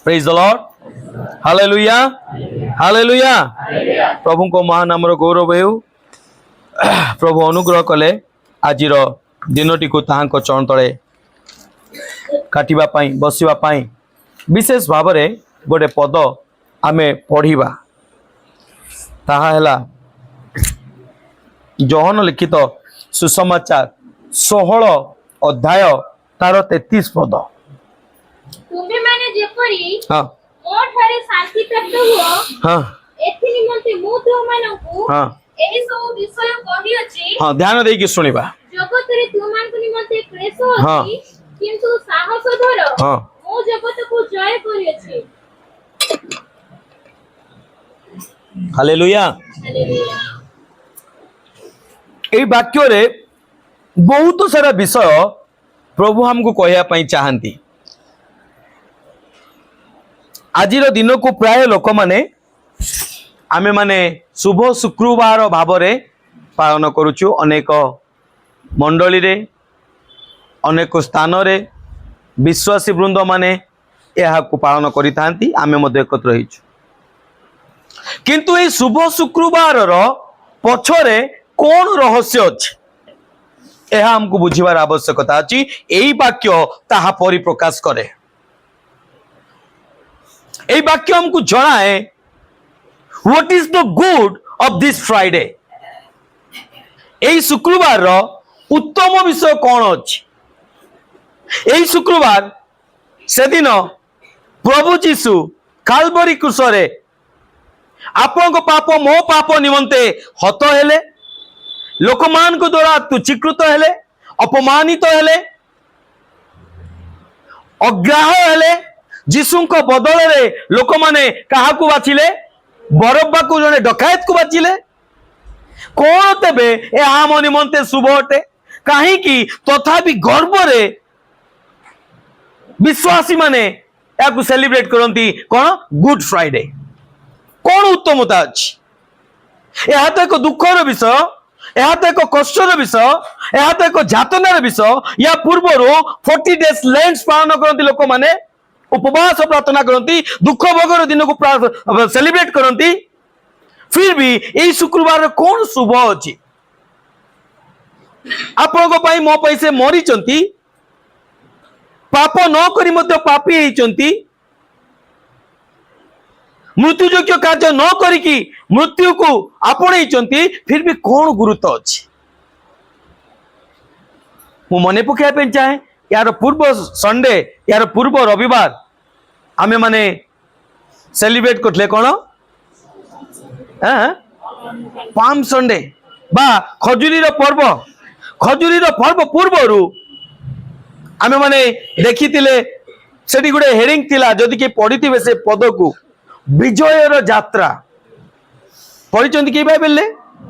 Praise the Lord, hallelujah hallelujah. प्रभु को महानाम गौरव हो। प्रभु अनुग्रह कले आज दिनटी को ताहां चरण तले काटिबा पाई बसिबा पाई विशेष भाव में गोटे पद आमे पढ़िबा। ताहा हैला योहन लिखित सुसमाचार 16 अध्याय तार 33 पद। तुम्हें मैंने जेपरी हाँ मोर ठारे शांति प्राप्त हुआ हाँ एथि निमंते मु तुममानंकु हाँ एही सब विषय कहि अछि। हाँ ध्यान देकी सुनिबा। जगत रे तुममानकु निमंते क्लेश हाँ। अछि किंतु साहस धर हाँ मु जगत को जय करि अछि। हालेलुया। हालेलुया। एई वाक्य रे बहुत सारा विषय प्रभु हमको कहया पई चाहंती। आज दिन को प्राय लोक माने आमे माने शुभ शुक्रवार भाव रे पालन करूचु। अनेक मंडली रे अनेक स्थान रे विश्वासी वृंद माने यह को पालन करि थांती। आमे मध्ये एकत्र रहिछु, किंतु ए शुभ शुक्रवार रो पछरे कोन रहस्य अछि यह हमको बुझिबार आवश्यकता अछि। एई वाक्य ताहा परिप्रकाश करे। एई वाक्य हमको जणाए what is the good of this Friday. एई शुक्रवार रो उत्तम विषय कोन अछि। एई शुक्रवार से दिन प्रभु जीशु काल्वरी क्रूसरे आपन को पाप मो पाप निमंते हत हेले, लोक मान को द्वारा तुच्छीकृत हेले, अपमानित हेले, अग्राह्य हेले। जीशु को बदल रे लोक माने कहा को बाचिले, बरब्बा को जने डकायत को बाचिले। कौन तेबे ए आम निमंते शुभ अटे कहीं की तथापि गर्व रे विश्वासी माने याकु सेलिब्रेट करंती कौन गुड फ्राइडे। कौन उत्तमता अछि। यह तो एक दुखर विषय, यह तो एक कष्टर विषय, यह तो एक जातनार विषय। या पूर्वर 40 डेज लैंड्स पालन करती लोक माने, उपवास प्रार्थना करती, दुख भोगर दिन को सेलिब्रेट करती। फिर भी यही शुक्रवार कौन शुभ अछि। आपण को मो पई से मरी चंती, पाप न करी मध्य पापी हेचंती, मृत्युयोग्य कार्य न करिकी मृत्यु को आपणे चंती। फिर भी कौन गुरुत्व अछि मु मने पकाय चाहे। यार पूर्व संडे यार पूर्व रविवार आमे माने सेलिब्रेट करले कौन पाम संडे बा खजुरी पर्व। खजुरी पर्व पूर्व आमे माने देखी सेठी गुडे हेडिंग थिला, जदि के पढ़ी से पद को विजयर यात्रा पढ़ी कि बाइबल ले।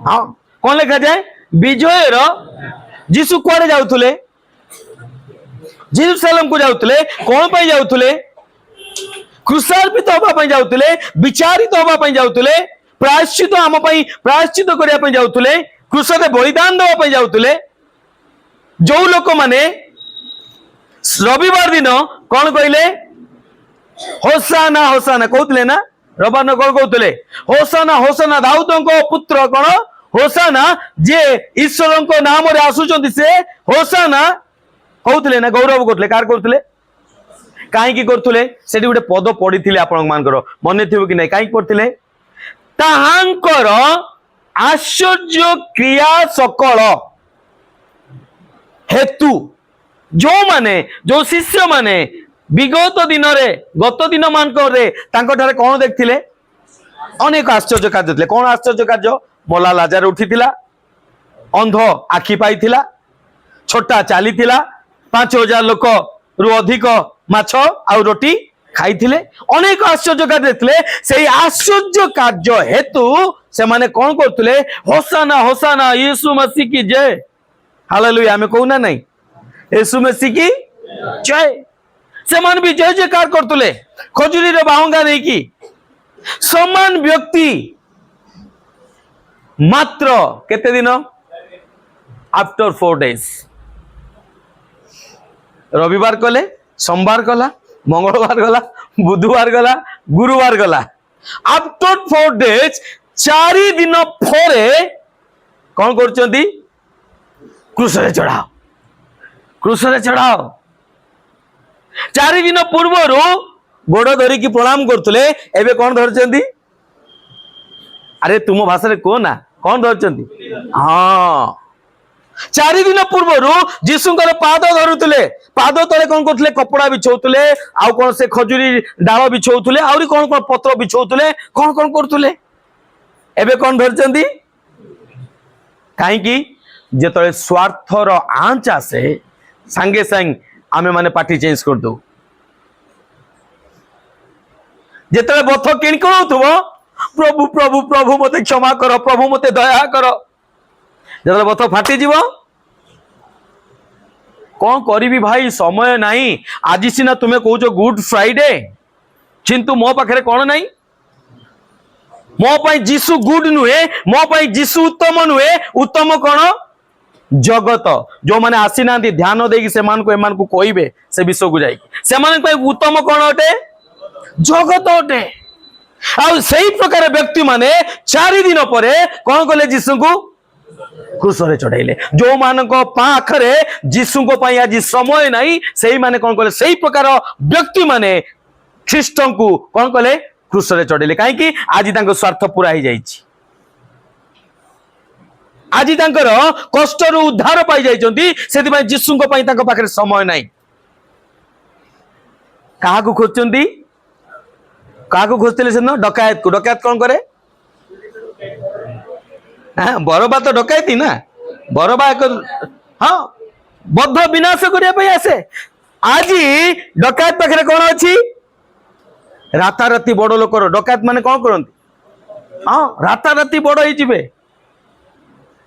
हाँ कौन लिखा जाए विजयर। जीशु कुआडे जाउथुले, जेरूशलेम को जाउथुले। कौन पाई जाउथुले, क्रूसार्पित होबा पई जाउथुले, विचारित होबा पई जाउथुले, प्रायश्चित आम पई प्रायश्चित करिया पई जाउथुले, क्रूसरे बलिदान देबा पई जाउथुले। जो लोक माने रविवार दिन कौन कहले होसाना होसाना कहते ना, रविवार न कौन कहते होसाना होसाना दाऊद को पुत्र कौन होसाना जे ईश्वर को नाम रे आसुचंती से होसाना कहते ना, गौरव करते कार करते कहीं करते सेठी गोटे पद पढ़ी आपण मानकर मन थी कि नहीं कहीं करते ताहांकर आश्चर्य क्रिया सकल हेतु। जो माने जो शिष्य माने विगत दिन रे गत दिन मानकर कौन देखथिले अनेक आश्चर्य कार्य थे। कौन आश्चर्य कार्य, मला लाजार उठीथिला, अंध आखि पाइथिला, छोटा चलीथिला, 5000 लोक रु अधिक माछ आ रोटी खाइथिले। अनेक आश्चर्य कार्य देखथिले। सेही आश्चर्य कार्य हेतु से माने कौन करथुले होसाना होसाना यीशु मसीह की जय। हालेलुया। हमें कहूना नहीं यीशु मसीह की जय। से मान भी जय जयकार करतुले खजुरी रे बाहुंगा नहीं की समान व्यक्ति मात्र केते दिन आफ्टर 4 days रविवार कले, सोमवार कला, मंगलवार गला, बुधवार गला गुरुवार गला आफ्टर 4 days 4 दिन फरे कौन करचंदी क्रूसरे चढ़ाओ क्रूसरे चढ़ाओ 4 दिन पूर्व गोड़ धरिकी प्रणाम करथुले एबे कौन धरचंदी अरे तुम भाषा को ना कौन धरचंदी हाँ 4 दिन पूर्व जीशुଙ୍କର पाद धरुले पाद तले कौन करथुले कपड़ा बिछौथुले आउ कौन से खजुरी डाल बिछौथुले आउरी कौन कौन पत्र बिछौथुले कौन कौन करथुले एबे कौन धरचंदी काहे कि जेतले स्वार्थर आंच आसे संगे संग आमे माने पार्टी चेंज कर दो जेतले बथ किण करथुबो प्रभु प्रभु प्रभु मते क्षमा करो प्रभु मते दया करो जब बथ फाटी जीव कौन करी भाई समय नहीं आज सीना तुम्हें कौच गुड फ्राइडे किंतु मो पाखे कौन नहीं मो पाई जीसु गुड नुहे मो पाई जीसु उत्तम नुहे उत्तम कौन जगत जो माने आसी ना ध्यान देकी से मान को एमान को कहबे से विश्व को जाई से मान पाई उत्तम कौन अटे जगत अटे आ सही प्रकार व्यक्ति माने 4 दिन परे कौन कले जीसु को क्रूसरे चढ़ाइले जो मान पाखरे जीशु को पाई आज समय नहीं सही माने कौन कले सही प्रकार व्यक्ति माने ख्रीष्ट को कौन कले क्रूसरे चढ़ाइले कहीं कि आज तांको स्वार्थ पूरा ही जाइछि आज तांकर कष्ट रु उद्धार पाई जाइछंती सेति पई जीशु को पाई तांको पाखरे समय नहीं काहा को खोजचंती काहा को खोजतले से न डकायत कौन करे हाँ बरबा तो डकायती ना बरबा एक हाँ बद्ध विनाश करने आसे आज डकायत पाखे कौन अच्छी राताराति बड़ लोक डकायत माने कौन करती हाँ राताराति बड़ हो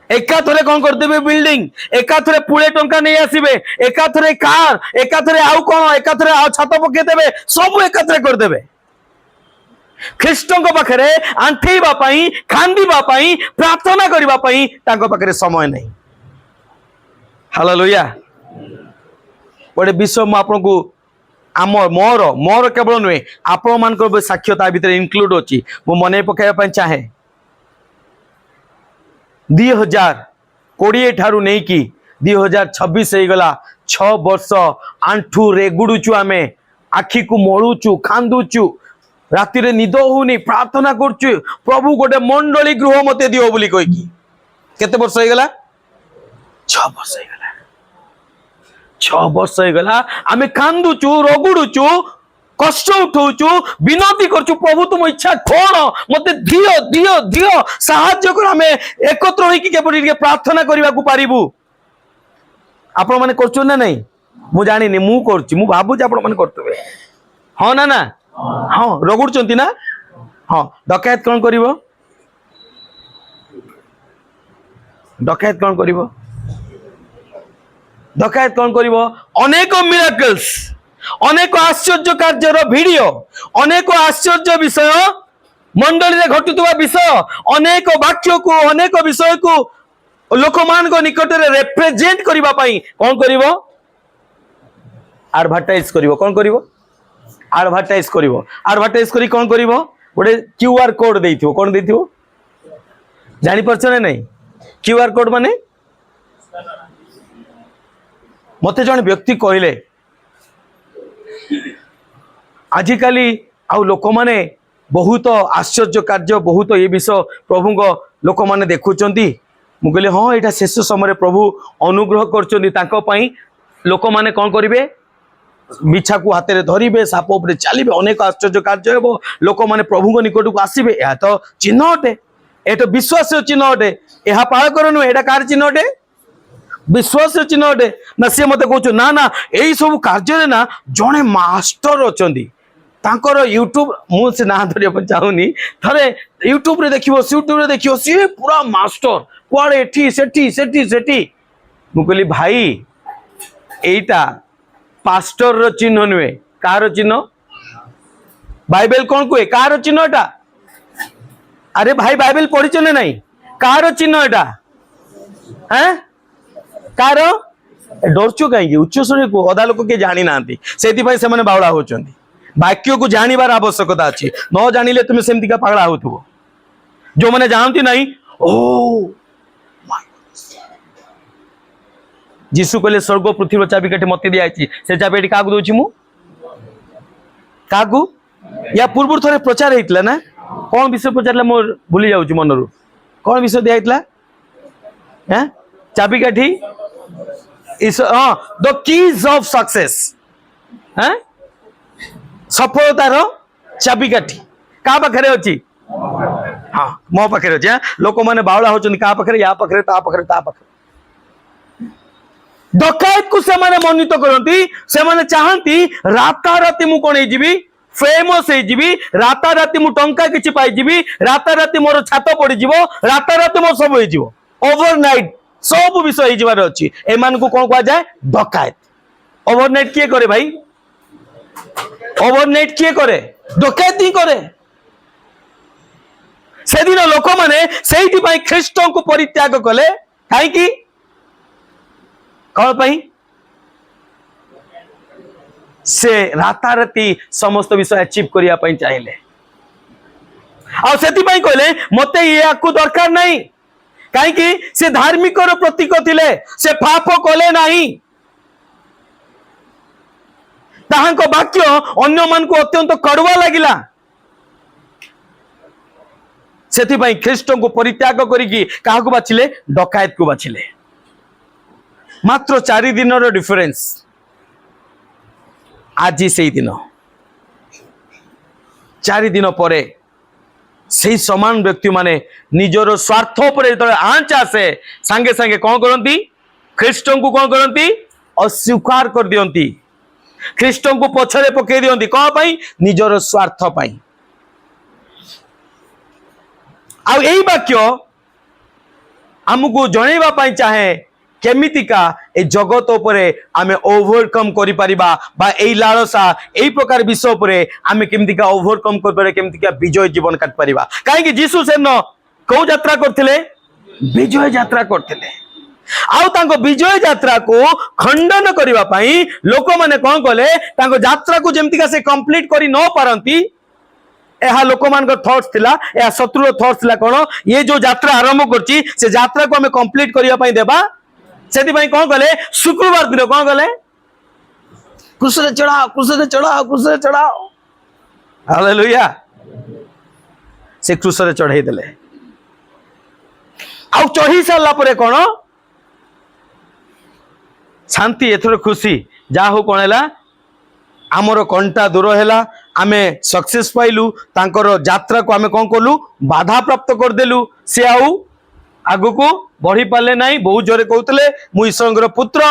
एकाथरे कौन करदेबे बिल्डिंग एकाथरे पुळे टंका नहीं आसीबे एकाथरे कार एकाथरे आउ कौन एकाथरे आउ छात पके देबे सब एकाथरे करदेबे ख्रीष्टଙ୍କ पाखरे आंठेइबा पई खांदीबा पई प्रार्थना करिबा पई तांको पाखरे समय नहीं हालेलुया बड़े विषय म आपन को आम मोर केवल नुहे आपण मान साक्ष्यता भीतर इनक्लूड अछि मो मने पकाइबा पई चाहे 2020 ठारू नहीं कि 2026 हो गला 6 वर्ष आंठू रेगुडुचु आमे आखी को मळुचु खांदुचु राति रे निद होनी प्रार्थना करचु प्रभु गोटे मंडली गृह मते दियो बोली कहि कि केते वर्ष हो गला 6 वर्ष हो गला 6 वर्ष हो गला आमे कांदुचु रगुडुचु कष्ट उठौचु विनती करचु प्रभु तुम इच्छा कोन मते दियो दियो दियो सहाय्य कर आमे एकत्र होई कि केबडी के प्रार्थना करबा को पारिबु आपण माने करचु ना नहीं मु जानि नि मु करची मु भाबु जे आपण माने करतबे हां ना हाँ रगुड़चंती ना हाँ डकायत कौन करिवो डकायत कौन करिवो डकायत कौन करिवो अनेक मिराकल्स अनेक आश्चर्य कार्यर वीडियो अनेक आश्चर्य विषय मंडली रे घटुवा विषय अनेक वाक्य को अनेक विषय को लोक मान को निकट रे रिप्रेजेंट करिबा पई कौन करिवो एडवर्टाइज करिवो कौन करिवो एडवर्टाइज करिवो एडवर्टाइज करी कौन करिवो गोटे क्यूआर कोड देइथिवो कौन देइथिवो जानि परछ ना नहीं क्यूआर कोड माने मते जण व्यक्ति कहले आजिकाली आउ लोक माने बहुत आश्चर्य कार्य बहुत ये विषय प्रभु लोक माने देखुचंती मु कहले हाँ एटा शेष समय प्रभु अनुग्रह करचंती तांको पई लोक माने कौन करिवे बिछा को हाथ में धरिबे साप उपरे चलिबे अनेक आश्चर्य कार्य हेबो लोक माने प्रभु निकट को आसीबे या तो चिन्ह अटे ए तो विश्वास चिन्ह अटे यह पाळ करनु एटा कार चिन्ह अटे विश्वास चिन्ह अटे ना से मते कहू ना ना एई सब कार्य रे ना जणे मास्टर अचंदी तांकर यूट्यूब मु से ना धरिया चाहूनी थरे यूट्यूब रे देखियो सी पूरा मास्टर कुआड़े एठी सेठी मु कहली भाई एटा पास्टर रो चिन्ह नुहे कार चिन्ह बाइबल कौन कहे कार चिन्ह एटा अरे भाई बाइबल पढ़ी ना नहीं कार चिन्ह एटा हैं कार डरचु कहीं उच्च श्रेणी को अधा लोक किए जानी ना से बावड़ा होचंदी वाक्य को जानिबार आवश्यकता अच्छी न जानिले तुम सेमती का पागला होथुबो जो मैंने जानती नहीं ओ जीशु कहले स्वर्ग पृथ्वी चाबिकाठी मत दिखाई से चाबिकाठी क्या दूची मु क्या या पूर्व थे प्रचार होता ना कौन विषय प्रचार मोर भूली जाऊँ मन रू कौन विषय दिखाई चाबिकाठी हाँ द कीज ऑफ सक्सेस सफलतार चाबिकाठी क्या पाखे अच्छी हाँ मो पाखे अच्छे लोक मैंने बावला होती क्या पाखे या पाखे ता पाखे ता पाखे डकायत को से माने मनित करती से माने चाहती राताराति मु कौन होइजिबी फेमस होइजिबी राताराति मु टंका किछि पाइजिबी राताराति मोर छात पड़ी जीवो राताराति मो सब होइजिवो ओवरनाइट सब विषय होइजिबार अछि ए मान को कोन कहा जाय डकायत ओवरनाइट किए करे भाई ओवरनाइट किए करे डकायत ही करे से दिन लोक माने सेहिति पई ख्रीष्ट को परित्याग कले काहे की कौन पाई से राताराति समस्त विषय अचीव करिया पई चाहिए आ सेति पई कहले मते याकू दरकार नहीं काहे कि से धार्मिक रो प्रतीक थिले से पाप कले नहीं ताहांको वाक्य अन्य मान को अत्यंत कड़वा लागिला सेति पई ख्रीष्ट को परित्याग करिकी काहाकू बाछिले डकायत को बाछिले मात्र 4 दिन डिफरेंस आज से दिन 4 दिन पर से समान व्यक्ति माने निजर स्वार्थ पर आंच आसे सांगे सांगे कौन करती ख्रीष्ट को कौन करती अस्वीकार कर दियंती ख्रीष्ट को पछरे पकई दियंती कौन पाई निजर स्वार्थ पाई आ एई वाक्य हमको जनैबा पाई चाहे केमितिका ए जगत उपरे आमे ओवरकम करि परिबा बा एई लालसा एई प्रकार विषय उपरे आमे केमितिका ओवरकम कर पारे केमितिका विजय जीवन काट परिबा काहे कि जीसु सेन को यात्रा करथिले विजय यात्रा करथिले आउ तांको विजय यात्रा को खंडन करिबा पई लोक माने कोन कले तांको यात्रा को जेमितिका से कंप्लीट करि न पारंती एहा लोक मान को थॉट्स थिला एहा शत्रु थॉट्स थिला कोन ये जो यात्रा आरंभ करची से यात्रा को हमें कंप्लीट करिया पई देबा सेति पई कोन कले शुक्रवार दिन कोन कले क्रूस रे चढ़ाओ हालेलुया से क्रूस रे चढ़ाई देले आउ चढ़ी साला परे कोन शांति एथर खुशी जा हो कोन हैला आमर कंटा दूर हैला आमे सक्सेस पाइलु तांकर यात्रा को आमे कोन करलु बाधा प्राप्त कर देलु से आउ आगु को बढ़ी पारे नहीं बहुत जोरे कहते मु ईश्वर पुत्र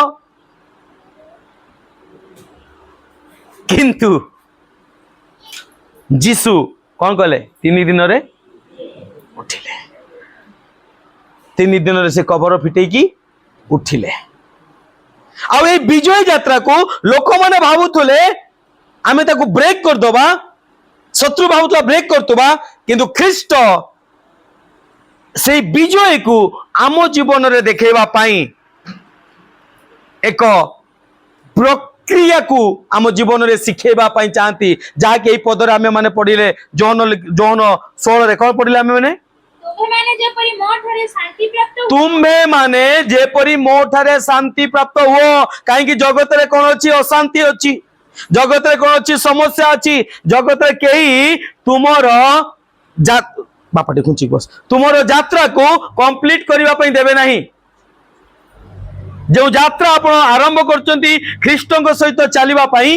किंतु जीसु कौन कले 3 दिन रे उठिले 3 दिन रे से कबर फिटे की उठिले आ ए विजय यात्रा को लोक माने भाबुथले आमे ताको ब्रेक कर दबा शत्रु भाबुथला ब्रेक करतबा किंतु ख्रीष्ट से विजय को आम जीवन रे देखेबा पाई एक प्रक्रिया को आम जीवन रे सिखेबा पाई चाहती जहा कि पदर आमे माने पढ़िले जौन 16 रे कौन पढ़िले आमे माने तुम्हें माने जेपरी मोठारे शांति प्राप्त हुओ कहीं जगत रे कौन अच्छी अशांति अच्छी जगत रे कौन अच्छी समस्या अच्छी जगत रे कहीं तुमर बापा खुंची बस तुमर यात्रा को कंप्लीट करबा पई देबे नहीं जो यात्रा आपण आरंभ करचंती ख्रीष्टଙ୍କ सहित चलीबा पई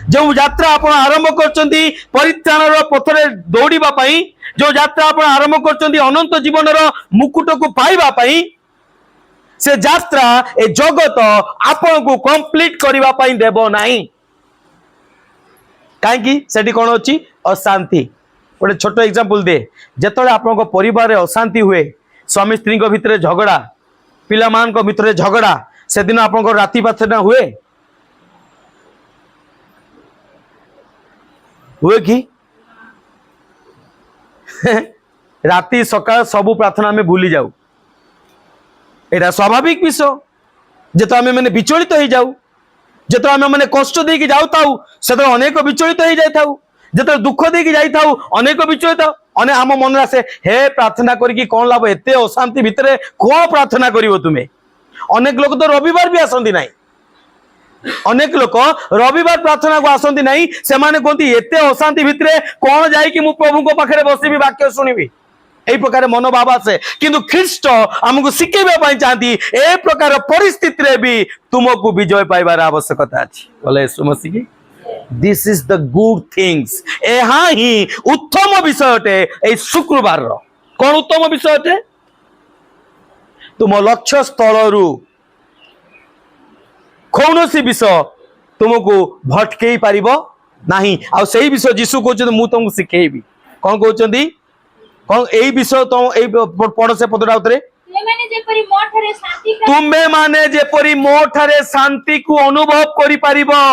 जो यात्रा आपण आरंभ करचंती परित्राणर पथरे दौड़ीबा पई जो यात्रा आपण आरंभ करचंती अनंत जीवनर मुकुट को पाइबा पई से यात्रा ए जगत आपण को कंप्लीट करबा पई देबो नहीं काहे कि सेठी कोन अछि अशांति गोटे छोट एग्जांपल दे जेतले आपन परिवार रे अशांति हुए स्वामी स्त्री भितर झगड़ा पिला मान भितर झगड़ा से दिन आपन राति पाथना हुए कि राति सकाळ सबु प्रार्थना में भूली जाऊ एटा स्वाभाविक विषय जे तो आमे माने विचलित हो जाऊ যেতে আমি মানে কষ্ট দিয়ে যাও সেতে অনেক বিচলিত হয়ে যাই যেতে দুঃখ দিয়ে যাই অনেক বিচলিত অনেক আম মনে আসে হে প্রার্থনা করি কোন লাভ এতে অশান্তি ভিতরে কোন প্রার্থনা করিব তুমি অনেক লোক তো রবিবার भी আসন্তি নাই অনেক লোক রবিবার প্রার্থনা को আসন্তি নাই সেমানে কোনতি এতে অশান্তি ভিতরে কোন যাই কি মু প্রভুଙ୍କ পাখরে বসিবি বাক্য শুনিবি এই প্রকার মনোভাব আছে কিন্তু খ্রিস্ট আমাকে শিখাইবা পাই চাহান্তি এই প্রকার পরিস্থিতি রে भी तुमको विजय पाइबार आवश्यकता अछि बोले यीशु मसीह की this is the good things एहा ही उत्तम विषयटे ए शुक्रवार रो कोन उत्तम विषयटे तुम लक्ष्य स्थल रु कौनसी विषय तुमको भटकई पारिबो नाही आ सेही विषय यीशु कहउछन मु तुमको सिखेइबी कोन कहउछन कौन यही विषय तो पढ़ से पदटा उतरे तुम्हें माने जेपरी मो ठारे शांति को अनुभव करि पारिबो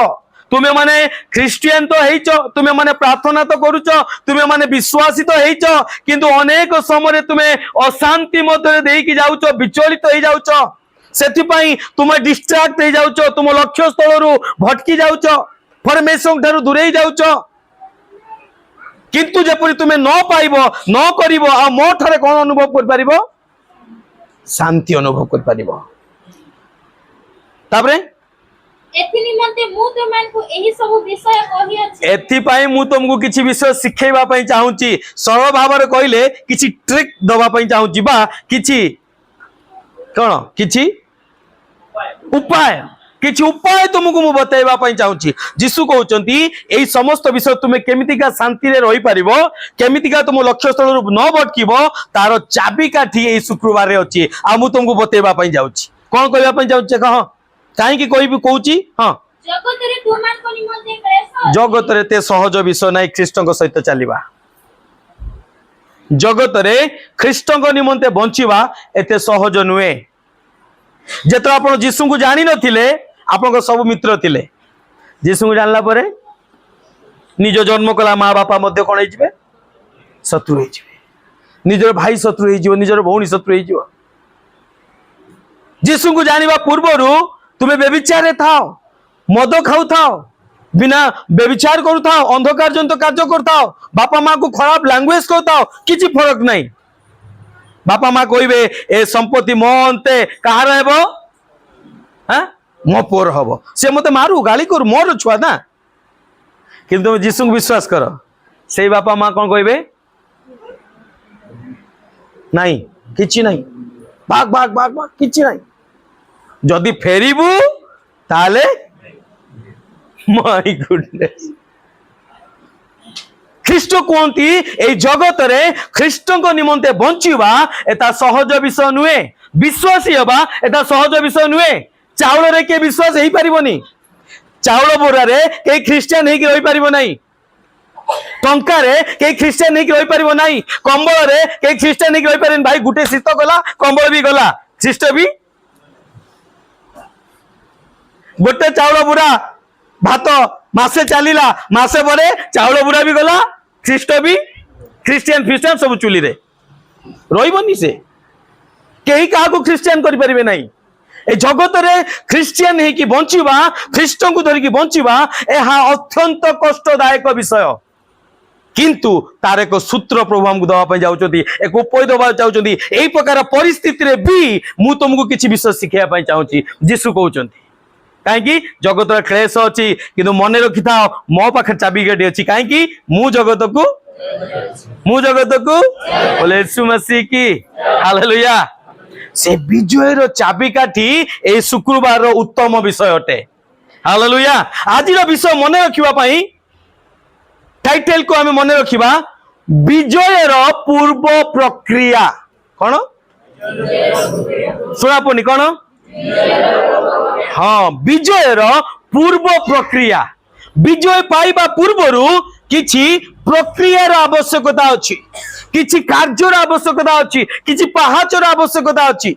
तुम्हें माने ख्रिस्टियन तो हेइचो तुम्हें माने प्रार्थना तो करूचो तुम्हें माने विश्वासी तो हेइचो किंतु अनेक समय तुम्हें अशांति मध्य देकी जाउचो विचलित हो जाउचो सेथि पई तुम्हें डिस्ट्रैक्ट हो जाउचो तुम लक्ष्य स्थल रु भटकी जाउचो परमेश्वर ठारू दूरेई जाउचो किंतु जेपरी तुम्हें न पाइबो न करिबो आ मो ठारे कोन अनुभव कर पारिबो शांति अनुभव कर पारिबो तापरे एथि निमंते मु तुमको एही सब विषय कहि अछि एथि पई मु तुमको किछि विषय सिखेबा पई चाहूची सरल भाବରେ कहले किछि ट्रिक दबा पई चाहूची बा किछि कोन किछि उपाय किछि उपाय तुमको मु बतैबा पई चाहूची यीशु कहउचंती एई समस्त विषय तुमे केमितिका शांति रे रही पारिबो केमितिका तुम लक्ष्य स्थल रु न भटकीबो तारो चाबी काठी एई शुक्रवार रे अछि आ मु तुमको बतैबा पई जाउची कोन कहबा पई जाउची कह काहे की कहबी कहउची हां जगत रे तुमको निमंते क्लेश जगत रे ते सहज विषय नै ख्रिस्टଙ୍କ सहित चलीबा जगत रे ख्रिस्टଙ୍କ निमंते बंचीबा एते सहज नुए जेतो आपण यीशु को जानि नथिले आपन सब मित्र थिले यीशु को जानला परे निज जन्म कला माँ बापा मध्य कोन हेजिबे शत्रु हेजिबे निजर भाई शत्रु हेजिबो निजर भौणी शत्रु हेजिबो यीशु को जानिबा पूर्वरु तुमे व्यभिचारे थाओ मद खाउ थाओ बिना व्यभिचार करू थाओ अंधकार जंत कार्य करताओ बापा माँ को खराब लैंग्वेज करताओ किछि फरक नहीं बापा माँ कहबे ए संपत्ति मोंते कहार हेबो हां मो पोर हबो से मते मारू गाली कर मोर छुआ ना किंतु यीशु को विश्वास कर से बापा माँ कौन कहबे नहीं किछि नहीं भाग भाग भाग भाग किछि नहीं जदि फेरिबू ताले माय गुडनेस ख्रिस्ट कहती ए जगत रे ख्रिस्टଙ୍କ निमंते बंचीबा एता सहज विषय नुए विश्वासी हबा एता सहज विषय नुए चाउल रे के विश्वास हेई परिबोनी चाउल बोरा रे के ख्रिस्टियन हेई रही परिबो नाही टंका रे के ख्रिस्टियन हेई रही परिबो नाही कंबल रे के ख्रिस्टियन हेई रही परिन भाई गुटे शीत गला कंबल भी गला ख्रिस्ट भी गोटे चाउल बोरा भात मासे चलीला मासे परे चाउल बोरा भी गला ख्रिस्ट भी ख्रिस्टियन सब चुली रे रहीबनी से केही काहा को ख्रिस्टियन करि परिबे नाही ए जगत रे ख्रिस्टियन हे कि बंचीबा ख्रिस्ट को धरि कि बंचीबा एहा अत्यंत कष्टदायक विषय किंतु तार एक सूत्र प्रभु हमको दवा पे जाउचोती एक उपाय दवा चाहउचोती एई प्रकार परिस्थिति रे भी मु तुमको किछि विषय सिखिया पई चाहूची यीशु कहउचोती कहीं जगत क्लेश अच्छी किंतु मन रखी था मो पाखे चाबिकाठी अच्छी कहीं मु जगत को बोले यीशु मसीह की हालेलुया से विजय रो चाबिकाठी ए शुक्रवार रो उत्तम विषय अटे हालेलुया आज विषय मन रखिबा पई टाइटल को हमें मन रखिबा विजय रो पूर्व प्रक्रिया कौन सुना पनी कौन हाँ विजय रो पूर्व प्रक्रिया विजय पाइबा पूर्वरु किछि प्रक्रिया आवश्यकता अछि किछि कार्यर आवश्यकता अछि किछि पहाचर आवश्यकता अछि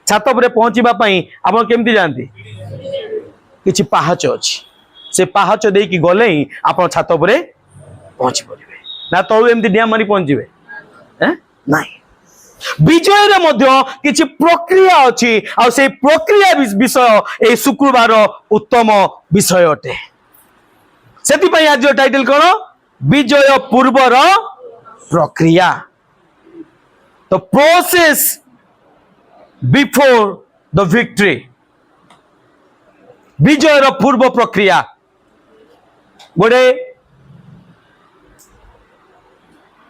छात पर पहुंचीबा पई आपण केमति जानती किछि पहाच अछि से पहाच देई कि गले ही आपण छात पर पहुंची परिबे ना तळु एमति डिया मारी पहुंचीबे हैं नाही विजय रे मध्य किछि प्रक्रिया अछि आ से प्रक्रिया विषय ए शुक्रवार उत्तम विषय अटे सेति पई आज टाइटल कोन विजय पूर्वर प्रक्रिया तो प्रोसेस बिफोर द विक्ट्री विजय रो पूर्व प्रक्रिया गोटे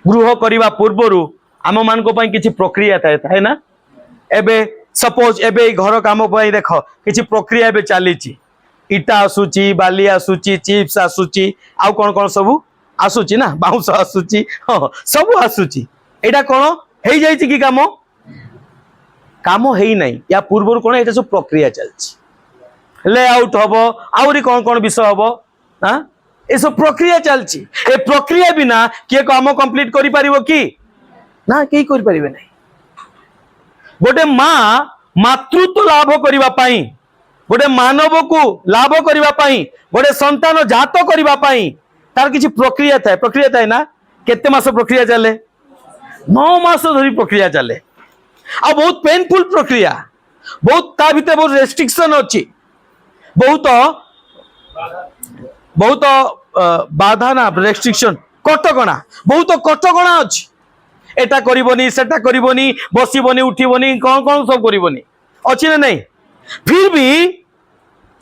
गृह करने पूर्वर आम मान किसी प्रक्रिया थाए ना एबे सपोज एबे घर काम देख किसी प्रक्रिया एबे चली इटा आसूची बाली आसूची चिप्स आसूची आउ कौन कौन सब आसूची ना बाउंस आसूची हाँ सब आसूची एटा कौन हो जाए कि काम काम है नहीं या पूर्वर कौन ये सब प्रक्रिया चलती लेआउट हम आहरी कौन कौन विषय हम हाँ ये सब प्रक्रिया चलती ए प्रक्रिया बिना किए काम कंप्लीट करि परिबो कि ना कई करि परिबे नहीं गोटे माँ मातृत्व लाभ करिबा पई गोटे मानव को लाभ करिबा पई गोटे संतान जात करिबा पई तार किछि प्रक्रिया थाए ना केते मास प्रक्रिया चले 9 मास धरी प्रक्रिया चले आ बहुत पेनफुल प्रक्रिया बहुत ता भीतर बहुत रेस्ट्रिक्शन अछि बहुत बहुत बाधा ना रेस्ट्रिक्शन कटकणा बहुत कटकणा अछि एटा करिवनी सेटा करिवनी बसिवनी उठिवनी कौन कौन सब करिवनी अछि ना नहीं फिर भी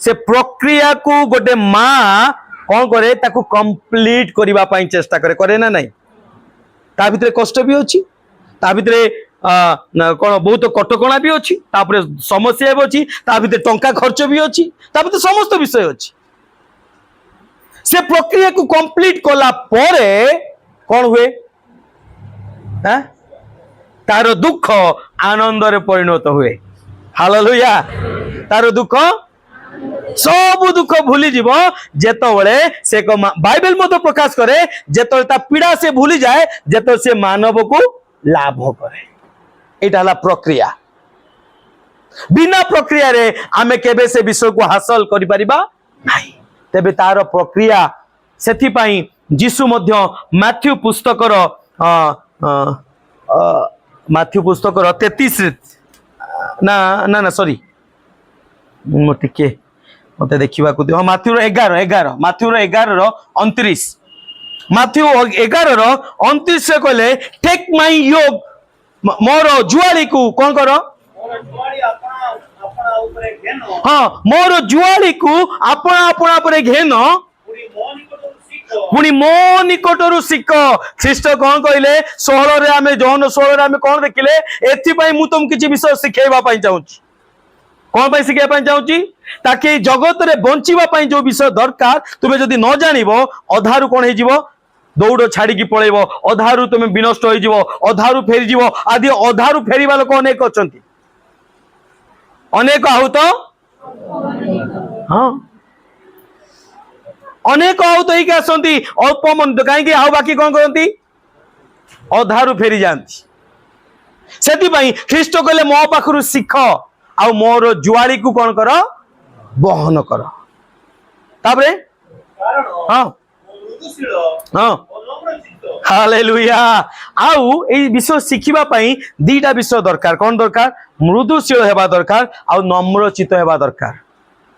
से प्रक्रिया को गोटे माँ कौन करे ताकू कंप्लीट करबा पई चेष्टा करे ना नहीं ता भीतर कष्ट भी अछि ता भीतर कौन बहुत कटकणा भी अच्छी समस्या भी अच्छी ता भीतर टंका खर्च भी अच्छी ता भीतर समस्त विषय अच्छी से प्रक्रिया को कंप्लीट कला परे कौन हुए तार दुख आनंद रे परिणत हुए हालेलुया तार दुख सब दुख भूली जीव जेतबेले से बाइबल मत प्रकाश करे जेतबेले ता पीड़ा से भूली जाए जेतबेले से मानव को लाभ करे एटा प्रक्रिया बिना प्रक्रिया रे आमे केबे से विषय को हासिल करि परिबा नाही तेबे तार प्रक्रिया सेथि पई जीसु मध्य मैथ्यू पुस्तकर मैथ्यू पुस्तकर 33 ना ना ना सॉरी मोटिके मते देखिबा को दियो मैथ्यू 11 मैथ्यू 11 रो 29 मैथ्यू 11 रो 29 से कहले टेक माय योग मोर जुआली को कौन करो हाँ मोर जुआली को अपना अपना पर घेन पुणी मो निकटरू शिख ख्रीष्ट कौन कहले 16 रे आमे जौन 16 रे आमे कौन देखिले एथि पई मु तुम किछि विषय सिखेबा पई चाहूची कौन पई सिखेबा पई चाहूची ताकि जगत रे बंचिबा पई जो विषय दरकार तुमे जदी न जानिबो अधारु कोन हे जीवो दौड़ छाड़ी की पळेबो अधारु तुम विनष्ट हो जीवो अधारु फेरी जीवो आदि अधारु फेरीबा लोक अनेक अछंती अनेक आहुत हाँ अनेक आहुत ही के आसंती अल्प मन कहीं आउ बाकी कौन करती अधारु फेरी जाती सेति पई ख्रीष्ट कहले मो पाखरु शिख आ मोर जुआली को कौन कर बहन कर तापरे हाँ हाँ हालेलुया आउ ए विषय शिखिबा पई दीटा विषय दरकार कौन दरकार मृदुशील हेबा दरकार आ नम्रचित हेबा दरकार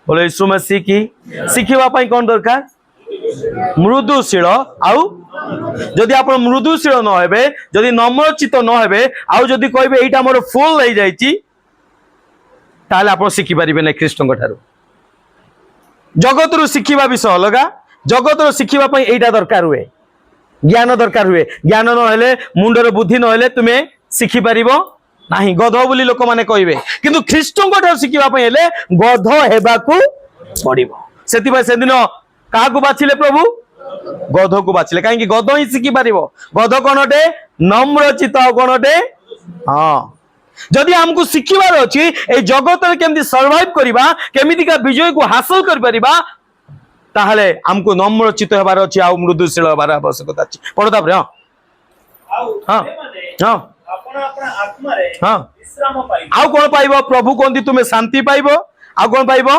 बोले यीशु मसीह की शिखिबा पई कौन दरकार मृदुशील आउ जदि आप मृदुशील न हेबे जदि नम्रचित न हेबे आउ जदि कहबे एटा मोर फुल लई जाईची ताले आप शिखि परिबे नै ख्रीष्टଙ୍କ ठारू जगत रु शिखिबा विषय अलगा जगत रु शिखिबा पई एटा दरकार हुए ज्ञान दरकार हुए ज्ञान न हेले मुंडर बुद्धि न हेले तुमे शिखि परिबो नाही गध बोली लोक माने कहबे किंतु ख्रीष्टଙ୍କ ठारू शिखिबा पई हेले गध हेबाकू पड़िबो सेति पई से दिन का को बाछिले प्रभु गध को बाछिले काहे कि गध ही शिखि परिबो गध कोनटे नम्रचित कोनटे हां जदि हमको शिखिबार अछि ए जगत रे केमति सर्वाइव करिबा केमिति का विजय को हासिल कर परिबा ताहले हमको नम्रचित हेबार अछि आ मृदुशील हेबार आवश्यकता अछि पढताब रे हां हां अपना अपना आत्मा रे हां विश्राम पाइबो आ कोन पाइबो प्रभु कोंदी तुमे शांति पाइबो आ कोन पाइबो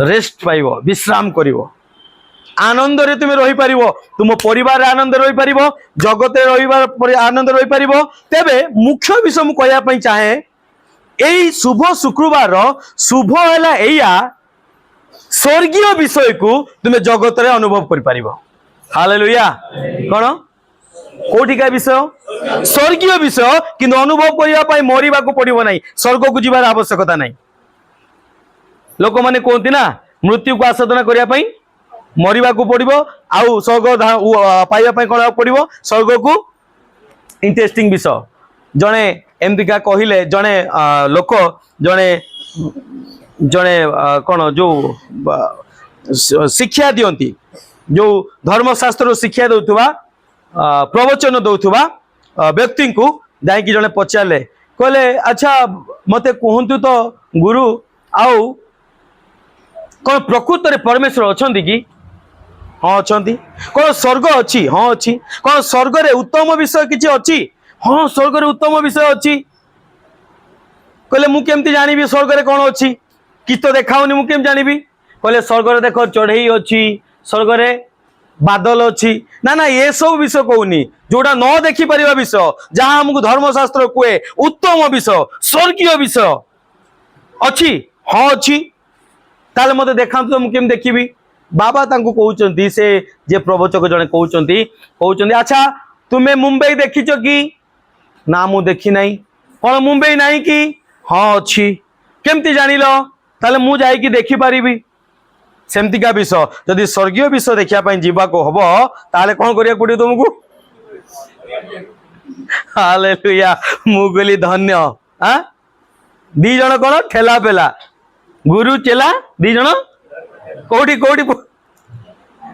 रेस्ट पाइबो विश्राम करिवो आनंद रे तुम रही पारिबो, तुम परिवार आनंद रही पारिबो, जगत रे रहिबार आनंद रही पारिबो। तेबे मुख्य विषय मु कहया पई चाहे एई शुभ शुक्रवार शुभ हैला एया स्वर्गीय विषय को तुम जगत रे अनुभव कर पारिबो। हालेलुया। कोन कोठिका विषय स्वर्गीय विषय, किंतु अनुभव करिया पई मरिबा को पड़िबो नाही, स्वर्ग को जिबार आवश्यकता नाही। लोक माने कहती ना मृत्यु को आसाधना करिया पई मरिबा को पड़िबो, आउ स्वर्ग पाइबा पई कोन पड़िबो स्वर्ग को। इंटरेस्टिंग विषय जणे एमतिका कहिले जणे लोक जणे जणे कोन जो शिक्षा दियंती, जो धर्मशास्त्र शिक्षा दउथुवा प्रवचन दउथुवा व्यक्ति को जाई कि जणे पचारले कहले अच्छा मते कहंतु तो गुरु आउ कौन प्रकृत रे परमेश्वर अछंती कि? हाँ अछंती। कौन स्वर्ग अच्छी? हाँ अच्छी। कौन स्वर्ग रे उत्तम विषय किछि अच्छी? हाँ स्वर्ग रे उत्तम विषय अच्छी। कहले मु केमती जानिबी स्वर्ग रे कौन अच्छी? कि तो देखाउनी मु केम जानिबी? कहले स्वर्ग रे देखो चढ़ई अच्छी, स्वर्ग रे बादल अच्छी। ना ना ये सब विषय कहूनी, जोड़ा न देखी परिबा विषय, जहां हमको धर्मशास्त्र कहे उत्तम विषय स्वर्गीय विषय अच्छी। हाँ अच्छी। ताले मते देखांतु मु केम देखिबी? बाबा तांको कहउचंती, से जे प्रवचक जने कहउचंती अच्छा तुमे मुंबई देखिचो कि? ना मु देखी नाही। कोन मुंबई नाही कि? हाँ अच्छी। केमती जानिलो? ताले मु जाई कि देखि पारिबी। सेमतिका विषय जदि स्वर्गीय विषय देखिया पई जीवा को हबो ताले कोन करिया पड़ियो तुमको? हालेलुया। मु गली धन्य। हां दी जण कोन ठेला पेला गुरु चेला दी जण कोठी कोठी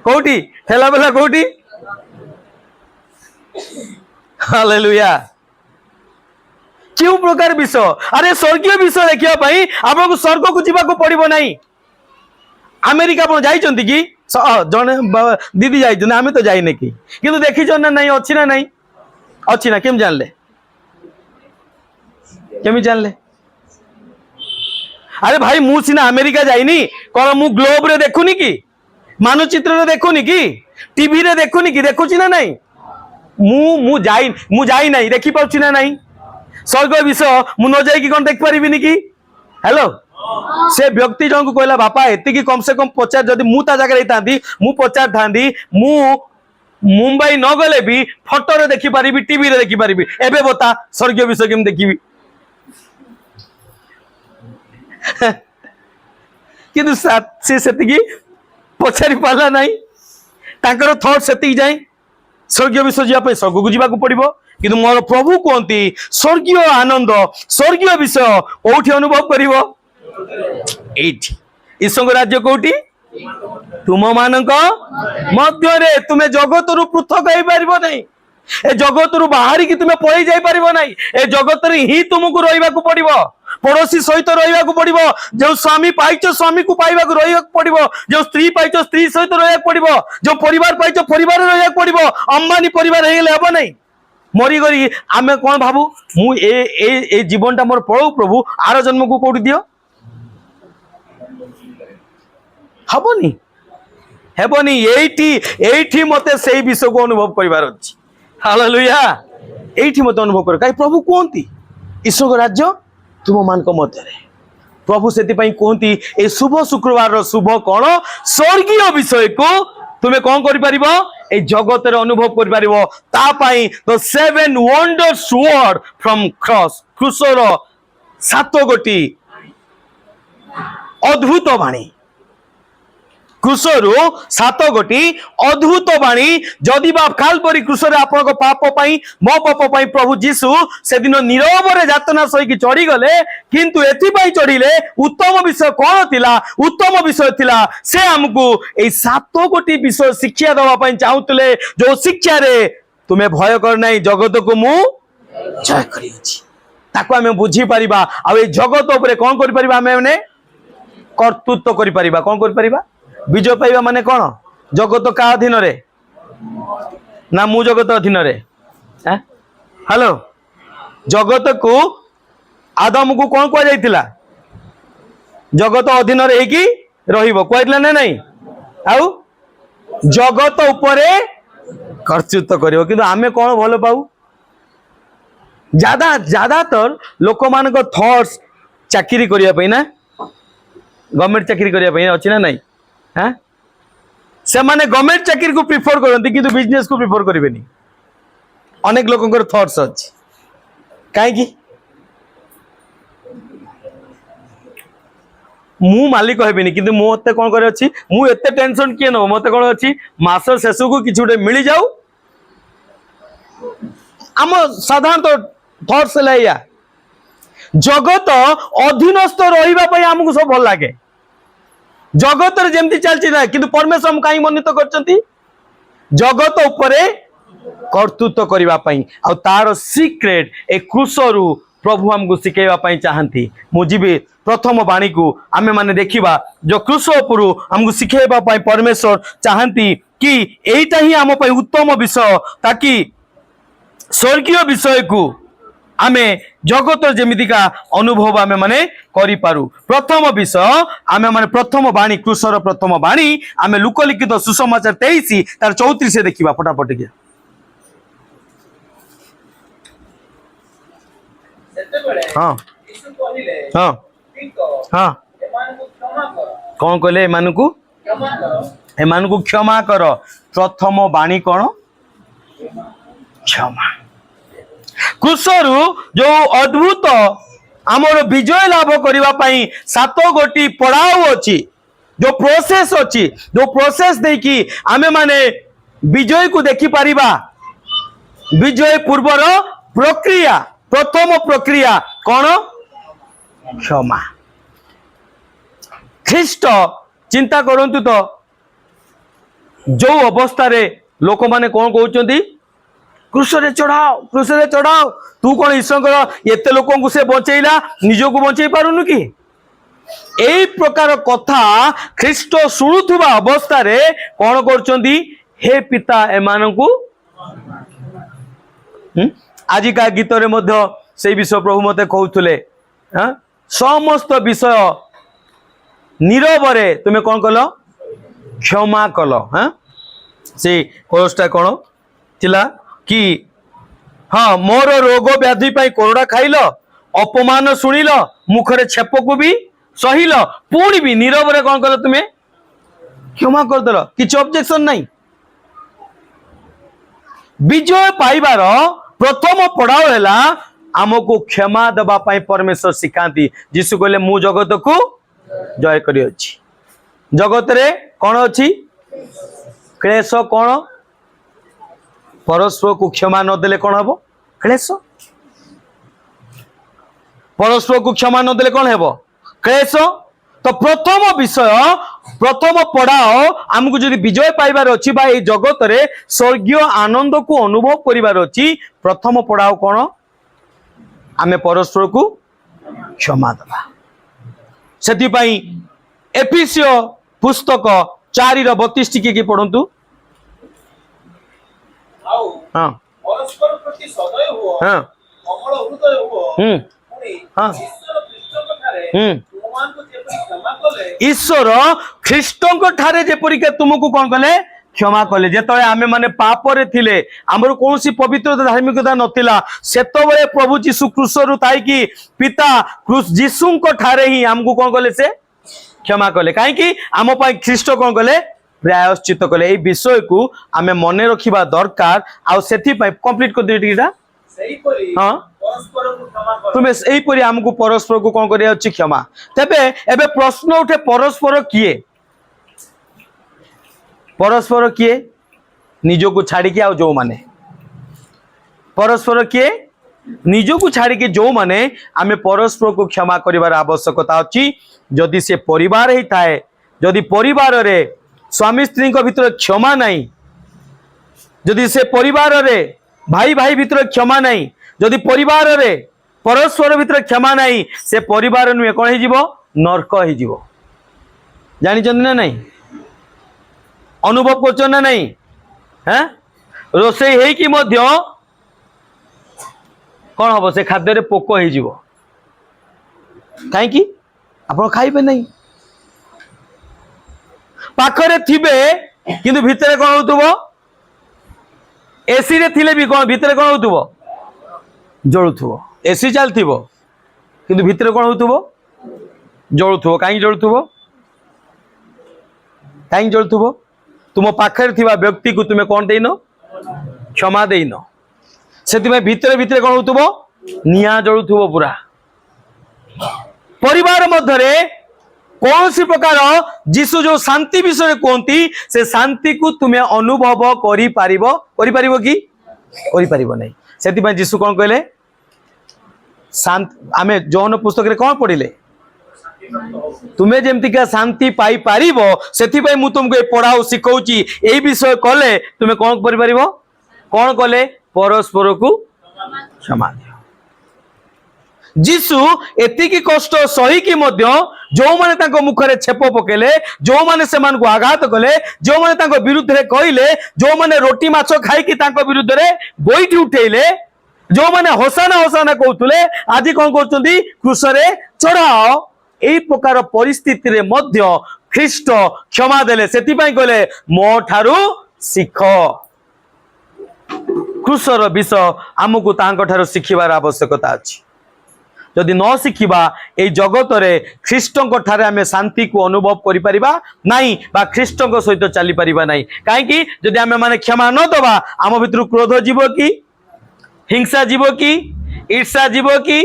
कोठी ठेला पेला कोठी? हालेलुया। क्यों प्रकार विषय? अरे स्वर्गीय विषय देखिया पई आपको स्वर्ग को जीवा को पड़िबो नाही। अमेरिका आप जाइछंती कि? जने दीदी जाइछन, आमे तो जाइने कि, किंतु देखिछन ना नहीं? अछि ना नहीं? अछि ना? केम जानले? केमी जानले? अरे भाई मु सिना अमेरिका जाइनी, कोन मु ग्लोब रे देखुनी कि? मानचित्र रे देखुनी कि? टीवी रे देखुनी कि? देखुची ना नहीं? मु जाई नहीं, देखि पाउची ना नहीं? स्वर्ग विषय मु न जाई कि कोन देख परिबिनी कि? हेलो से व्यक्ति जन को कहला बापा एति कि कम से कम 50 जदि मु ता जगह रहितांती मु 50 थांती, मु मुंबई न गले भी फोटो रे देखि पारिबी, टीवी रे देखि पारिबी। एबे बता स्वर्गीय विषय केम देखिबी? किंतु से सेतिकी पछारी पाला नाही, तांकर थॉट सेतिकी जाई स्वर्गीय विषय जिया पे स्वर्ग को जीवा को पड़िबो। किंतु मोर प्रभु कहंती स्वर्गीय आनंद स्वर्गीय विषय कोठी अनुभव करिवो? एठी। ईश्वर राज्य कोठी? तुम मानक मध्य रे। तुमे जगत रु पृथक होई पारिबो नहीं। ए जगत रु बाहरी कि तुमे पळै जाई पारिबो नहीं। ए जगत रे ही तुमको रहिबा को पड़िबो। पड़ोसी सहित रहिबा को पड़िबो। जो स्वामी पाइचो स्वामी को पाइबा को रहिबा को पड़िबो। जो स्त्री पाइचो स्त्री सहित रहिबा को पड़िबो। जो परिवार पाइचो परिवार रे रहिबा को पड़िबो। अंबानी परिवार हेले हबो नहीं। मरी गरी आमे कोन भाबू मु ए जीवनटा मोर पळौ प्रभु आरो जन्म को कोठी दियो? हबनी हेबनी। एठी मते सेही विषय को अनुभव करिवार अछि। हालेलुया। एठी मते अनुभव कर काई प्रभु कोंती ईश्वर राज्य तुम मानक मध्य रे। प्रभु सेति पई कोंती ए शुभ शुक्रवार रो शुभ कोन स्वर्गीय विषय को तुमे कोन करि परिबो? ए जगत रे अनुभव करि परिबो। ता पई the 7 wonders word from cross, crusher 7 गोटी अद्भुत बाणी, क्रूसरु 7 गोटी अद्भुत बाणी। जदि बा कालवरी क्रूसर आपन पाप पई मो पाप पई प्रभु जीसु से दिन नीरव रे यातना सही कि चढ़ी गले, किंतु एथि पई चढ़िले उत्तम विषय कोन थिला? उत्तम विषय थिला से हमकु ए 7 गोटी विषय शिक्षा दवा पई चाहुतले, जो शिक्षा रे तुमे भय कर नाही, जगत को मु जय करी अछि। ताको हमें बुझी परिबा आ ए जगत ऊपर कोन करि परिबा? हमें कर्तृत्व करि परिबा। कोन करि परिबा? विजय पाइबा माने कौन? जगत का अधीन रे ना मु जगत अधीन रे? हेलो जगत को आदम को कौन कह जाइतिला? जगत अधीन रे कि रहिबो कहला ना नहीं? आउ जगत उपरे कर्तृत्व करियो किंतु आमे कौन भल पाऊ ज्यादातर लोक मान थॉट्स चाकरी करिया पई ना गवर्नमेंट चाकरी करिया पई अछि ना नहीं हां से माने गवर्नमेंट चाकरी को प्रिफर करंती किंतु बिजनेस को प्रिफर करिवेनी अनेक लोकंकर थॉट्स अछि काहे की मु मालिक हेबिनी किंतु मते कोन करे अछि मु एते टेंशन किए न मते कोन अछि मास शेष को किछ उठे मिली जाऊ आम साधारण तो थॉट्स लैया जगत अधीनस्थ रहिबा पई हमकु सब भल लागे जगत रे जेमति चलछि ना किंतु परमेश्वर हम काई मनित करचंती जगत उपरे कर्तृत्व करिबा पई आ तार सीक्रेट ए क्रूसरु प्रभु हमको शिखेबा पई चाहंती मुजिबे प्रथम वाणी को आमे माने देखिबा जो क्रूस उपरु हमको शिखेबा पई परमेश्वर चाहंती कि एटा ही हम पई उत्तम विषय ताकि स्वर्गीय विषय को आमे जगत जेमितिका अनुभव आमे माने करि पारु प्रथम विषय आमे माने प्रथम वाणी क्रूसर प्रथम वाणी आमे लोकलिखित सुसमाचार 23 तार 34 से देखिबा फटाफट के हाँ हाँ हाँ कौन कहले एमानकु क्षमा कर प्रथम वाणी कौन क्षमा क्रूसरु जो अद्भुत आमर विजय लाभ करबा पई 7 गोटी पड़ाव अछि जो प्रोसेस देखि आमे माने विजय को देखि परिबा विजय पूर्वर प्रक्रिया प्रथम प्रक्रिया कौन क्षमा ख्रीष्ट चिंता करंतु तो जो अवस्था रे लोक माने कौन कहउचंती क्रूसरे चढ़ाओ तू कौन ईश्वर एते लोक को से बचैला निज को बचै पारुनु कि एई प्रकार कथा ख्रीष्ट सुनुथुबा अवस्था रे कौन करचंती हे पिता एमानकु आजिका गीत रे मध्य से विषय प्रभु मते कहउथले समस्त विषय नीरवरे तुमे कौन कल क्षमा कल से कोर्सटा कौन थिला कि हाँ मोर रोग व्याधि पाई कोरोना खाइल अपमान शुणिल मुखरे छेप को भी सहिल पुणी भी नीरव रे कौन कल तुम्हें क्षमा करदेल किसी ऑब्जेक्शन नहीं विजय पाइबार प्रथम पड़ाव है आमको क्षमा दबा पाई परमेश्वर सिखाती जीशु कहले मु जगत को जय करी अछि जगत रे कौन अछि क्लेश कौन परस्पर को क्षमा न देले कौन हबो क्लेश परस्पर को क्षमा न देले कौन हेबो क्लेश तो प्रथम विषय प्रथम पड़ाओ आमको जदि विजय पाइबार अछि बा ए जगत रे स्वर्गीय आनंद को अनुभव करिबार अछि प्रथम पड़ाओ कौन आमे परस्पर को क्षमा दबा सेति पई एफिसियो पुस्तक 4:32 टिके के पढंतु हाँ परस्पर प्रति सदय हो हाँ कमल हृदय हो पुनी हाँ ईश्वर ख्रीष्टଙ୍କ ठारे तुमମାନଙ୍କୁ ଯେପରି କ୍ଷମା କଲେ ईश्वर ख्रीष्टଙ୍କ ठारे जेपरि के तुमको कोन कले क्षमा कले जेतळे आमे माने पाप रे थिले हमर कोनसी पवित्रता धार्मिकता नथिला सेतबळे प्रभु यीशु क्रूसरु ताई की पिता क्रूस यीशुଙ୍କ ठारे ही हमको कोन कले से क्षमा कले काहे की आम पई ख्रीष्ट कोन कले प्रायश्चित कले ए विषय को आमे मने रखिबा दरकार आ सेथि पई कंप्लीट कर देटिटा सही परी हां परस्पर को क्षमा करो तुमे एही परी हमको परस्पर को कोन करिया अछि क्षमा तबे एबे प्रश्न उठे परस्पर किए निजो को छाड़ी के आ जो माने परस्पर किए निजो को छाड़ी के जो माने आमे परस्पर को क्षमा करिवार आवश्यकता अछि जदि से परिवार ही थाए जदि परिवार रे स्वामी स्त्री को भीतर क्षमा नहीं जदि से परिवार रे भाई भाई भीतर क्षमा नहीं जदि परिवार रे परस्पर भीतर क्षमा नहीं से परिवार नुहे कौन ही जीवो नरक ही जीवो जानी चंद ना नहीं अनुभव कर ना नहीं हैं रोसे हे कि मध्य कौन हम से खाद्य रे पोक ही जीवो काहे कि आपण खाइबे नहीं पाखरे थिबे किंतु भितरे कौन होतुबो एसी रे थिले भी कौन भितरे कौन होतुबो जळुथुबो एसी चलथिबो किंतु भितरे कौन होतुबो जळुथुबो काई जळुथुबो काई जळुथुबो तुम पाखरे थिबा व्यक्ति को तुमे कौन देइनो क्षमा देइनो सेति भितरे भितरे कौन होतुबो निया जळुथुबो पूरा परिवार मध्यरे कौन सी प्रकार जीशु जो शांति विषय कहती से शांति को तुम्हें अनुभव करि पारिबो कि करि पारिबो नहीं सेति में जीशु कौन कहले शांति आमे जोहन पुस्तक रे कौन पढ़िले तुम्हें जेमती का शांति पाई पारिबो सेति में मु तुमको पढ़ाऊ सिखौची एई विषय कले तुम्हें कौन करि पारिबो कौन कले परस्पर को क्षमा दियो जीशु एतिकी कष्ट सही कि मध्य जो माने तांको मुखरे छेप पकेले जो माने सेमान को आघात कले जो माने तांको विरुद्ध रे कहिले जो माने रोटी माछ खाई कि तांको विरुद्ध रे गोइठी उठेइले जो माने होसाना होसाना कहउतले आजि कोन करचंदी क्रूस रे चढ़ाओ एई प्रकार परिस्थिति रे मध्य ख्रीष्ट क्षमा देले सेति पई कहले मो ठारू सिख क्रूसर विषय आमको तांको ठारू सिखिबार आवश्यकता अछि जदि न शिखिबा ए जगत रे ख्रीष्टଙ୍କ ठारे आमे शांति को अनुभव करि परिबा नाही बा ख्रीष्टଙ୍କ सहित चली परिबा नाही काहे कि जदि आमे माने क्षमा न दबा आम भितर क्रोध जीवो कि हिंसा जीवो कि ईर्ष्या जीवो कि